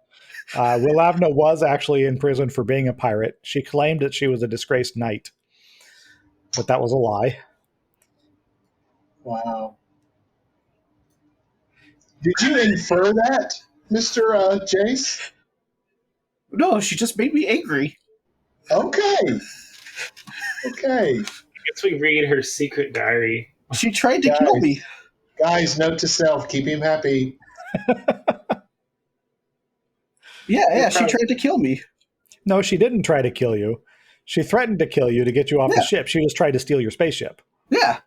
Wilavna was actually in prison for being a pirate. She claimed that she was a disgraced knight, but that was a lie. Wow. Did you infer that, Mr. Jace? No, she just made me angry. Okay. Okay. I guess we read her secret diary. She tried to kill me. Guys, note to self, keep him happy. Yeah, she tried to kill me. No, she didn't try to kill you. She threatened to kill you to get you off the Yeah. ship. She just tried to steal your spaceship. Yeah.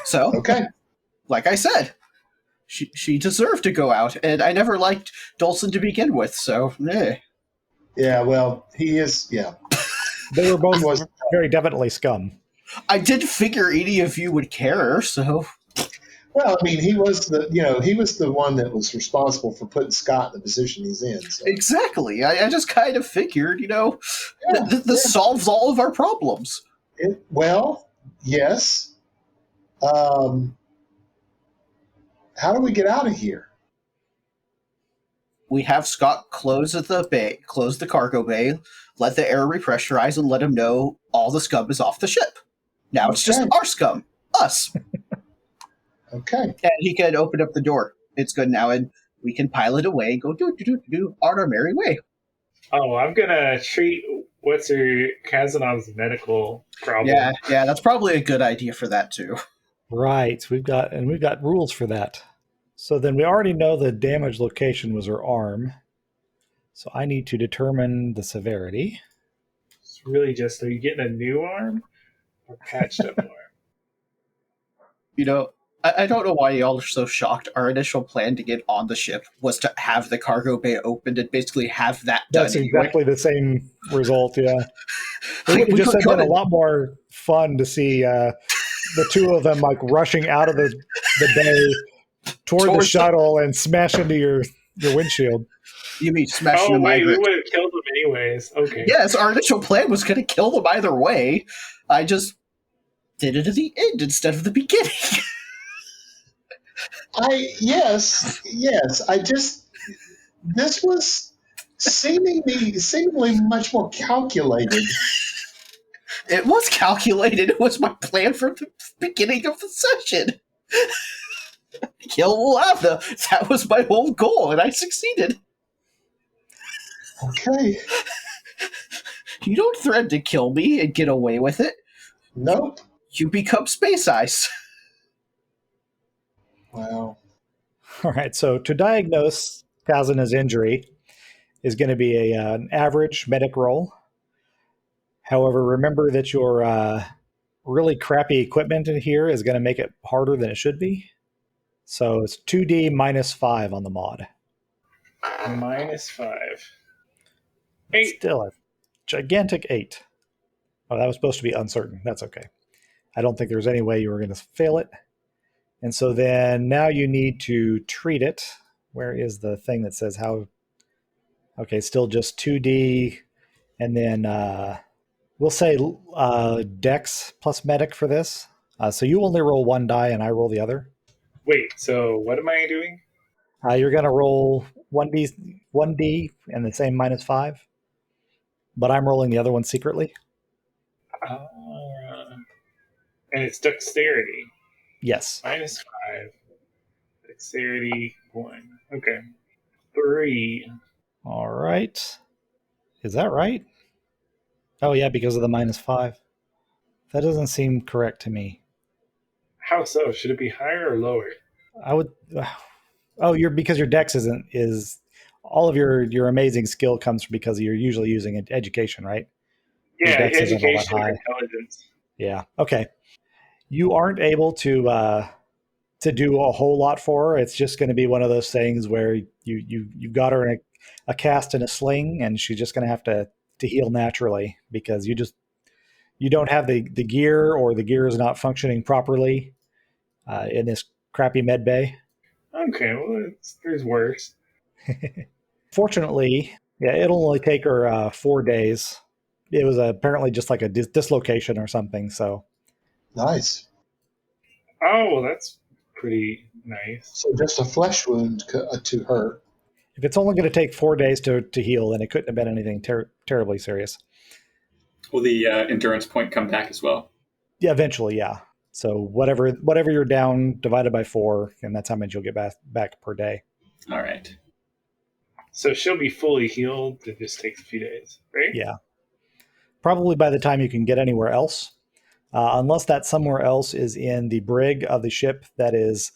So, Okay. like I said, she deserved to go out, and I never liked Dolson to begin with, so, Yeah, well, he is, yeah. They were both He was- very definitely scum. I didn't figure any of you would care, so. Well, I mean, he was the one that was responsible for putting Scott in the position he's in. So. Exactly. I just kind of figured, Yeah, this solves all of our problems. Well, yes. How do we get out of here? We have Scott close the cargo bay, let the air repressurize, and let him know all the scum is off the ship. Now it's just Okay. our scum, us. Okay. And he can open up the door. It's good now, and we can pilot away and go do on our merry way. Oh, I'm gonna treat what's her Kazanav's medical problem. Yeah, that's probably a good idea for that too. Right. We've got rules for that. So then we already know the damage location was her arm. So I need to determine the severity. It's really just, are you getting a new arm or patched up arm? I don't know why y'all are so shocked. Our initial plan to get on the ship was to have the cargo bay opened and basically have that done. That's exactly the same result, yeah. It would have just been a lot more fun to see the two of them like rushing out of the bay toward the shuttle and smash into your windshield. You mean smashing the wait, we Mygrant? would have killed them anyways. Okay. Yes, our initial plan was going to kill them either way. I just did it at the end instead of the beginning. Yes. This was seemingly much more calculated. It was calculated. It was my plan from the beginning of the session. Kill Wilavna. That was my whole goal, and I succeeded. Okay. You don't threaten to kill me and get away with it. Nope. You become space ice. Wow. All right, so to diagnose Qazyna's injury is going to be an average medic roll. However, remember that your really crappy equipment in here is going to make it harder than it should be. So it's 2D minus 5 on the mod. -5. 8. Still a gigantic 8. Oh, that was supposed to be uncertain. That's okay. I don't think there's any way you were going to fail it. And so then now you need to treat it. Where is the thing that says how? Okay, still just 2D. And then we'll say Dex plus Medic for this. So you only roll one die and I roll the other. Wait, so what am I doing? You're going to roll 1D and the same -5. But I'm rolling the other one secretly. And it's dexterity. Yes. -5. Dexterity 1. Okay. 3. All right. Is that right? Oh, yeah, because of the -5. That doesn't seem correct to me. How so? Should it be higher or lower? I would. Oh, because your dex is all of your amazing skill comes because you're usually using education, right? Your Yeah, dex isn't all that education or high. intelligence. Yeah. Okay. You aren't able to do a whole lot for her. It's just going to be one of those things where you've got her in a cast in a sling, and she's just going to have to heal naturally because you don't have the gear, or the gear is not functioning properly in this crappy med bay. Okay, well, there's worse. Fortunately, yeah, it'll only take her 4 days. It was apparently just like a dislocation or something. So Nice. Oh, that's pretty nice. So just a flesh wound to her. If it's only going to take 4 days to heal, then it couldn't have been anything terribly serious. Will the endurance point come back as well? Yeah, eventually, yeah. So whatever you're down, divided by 4, and that's how much you'll get back per day. All right. So she'll be fully healed. It just takes a few days, right? Yeah. Probably by the time you can get anywhere else, unless that somewhere else is in the brig of the ship that is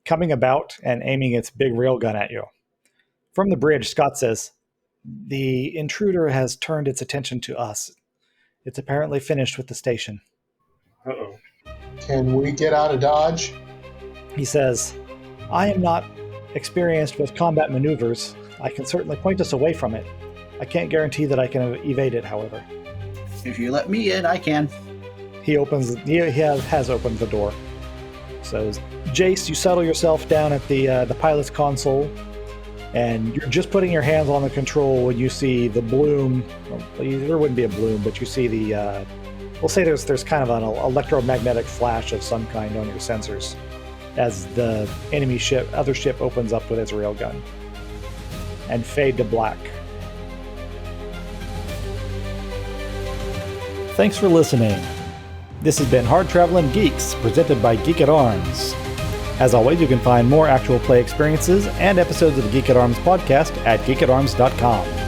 coming about and aiming its big railgun at you. From the bridge, Scott says, "The intruder has turned its attention to us. It's apparently finished with the station." Uh-oh. Can we get out of Dodge? He says, "I am not experienced with combat maneuvers. I can certainly point us away from it. I can't guarantee that I can evade it, however." If you let me in, I can. He has opened the door. So, Jace, you settle yourself down at the pilot's console, and you're just putting your hands on the control when you see the bloom. Well, there wouldn't be a bloom, but you see the. We'll say there's kind of an electromagnetic flash of some kind on your sensors as the enemy other ship opens up with its railgun, and fade to black. Thanks for listening. This has been Hard Traveling Geeks, presented by Geek at Arms. As always, you can find more actual play experiences and episodes of the Geek at Arms podcast at geekatarms.com.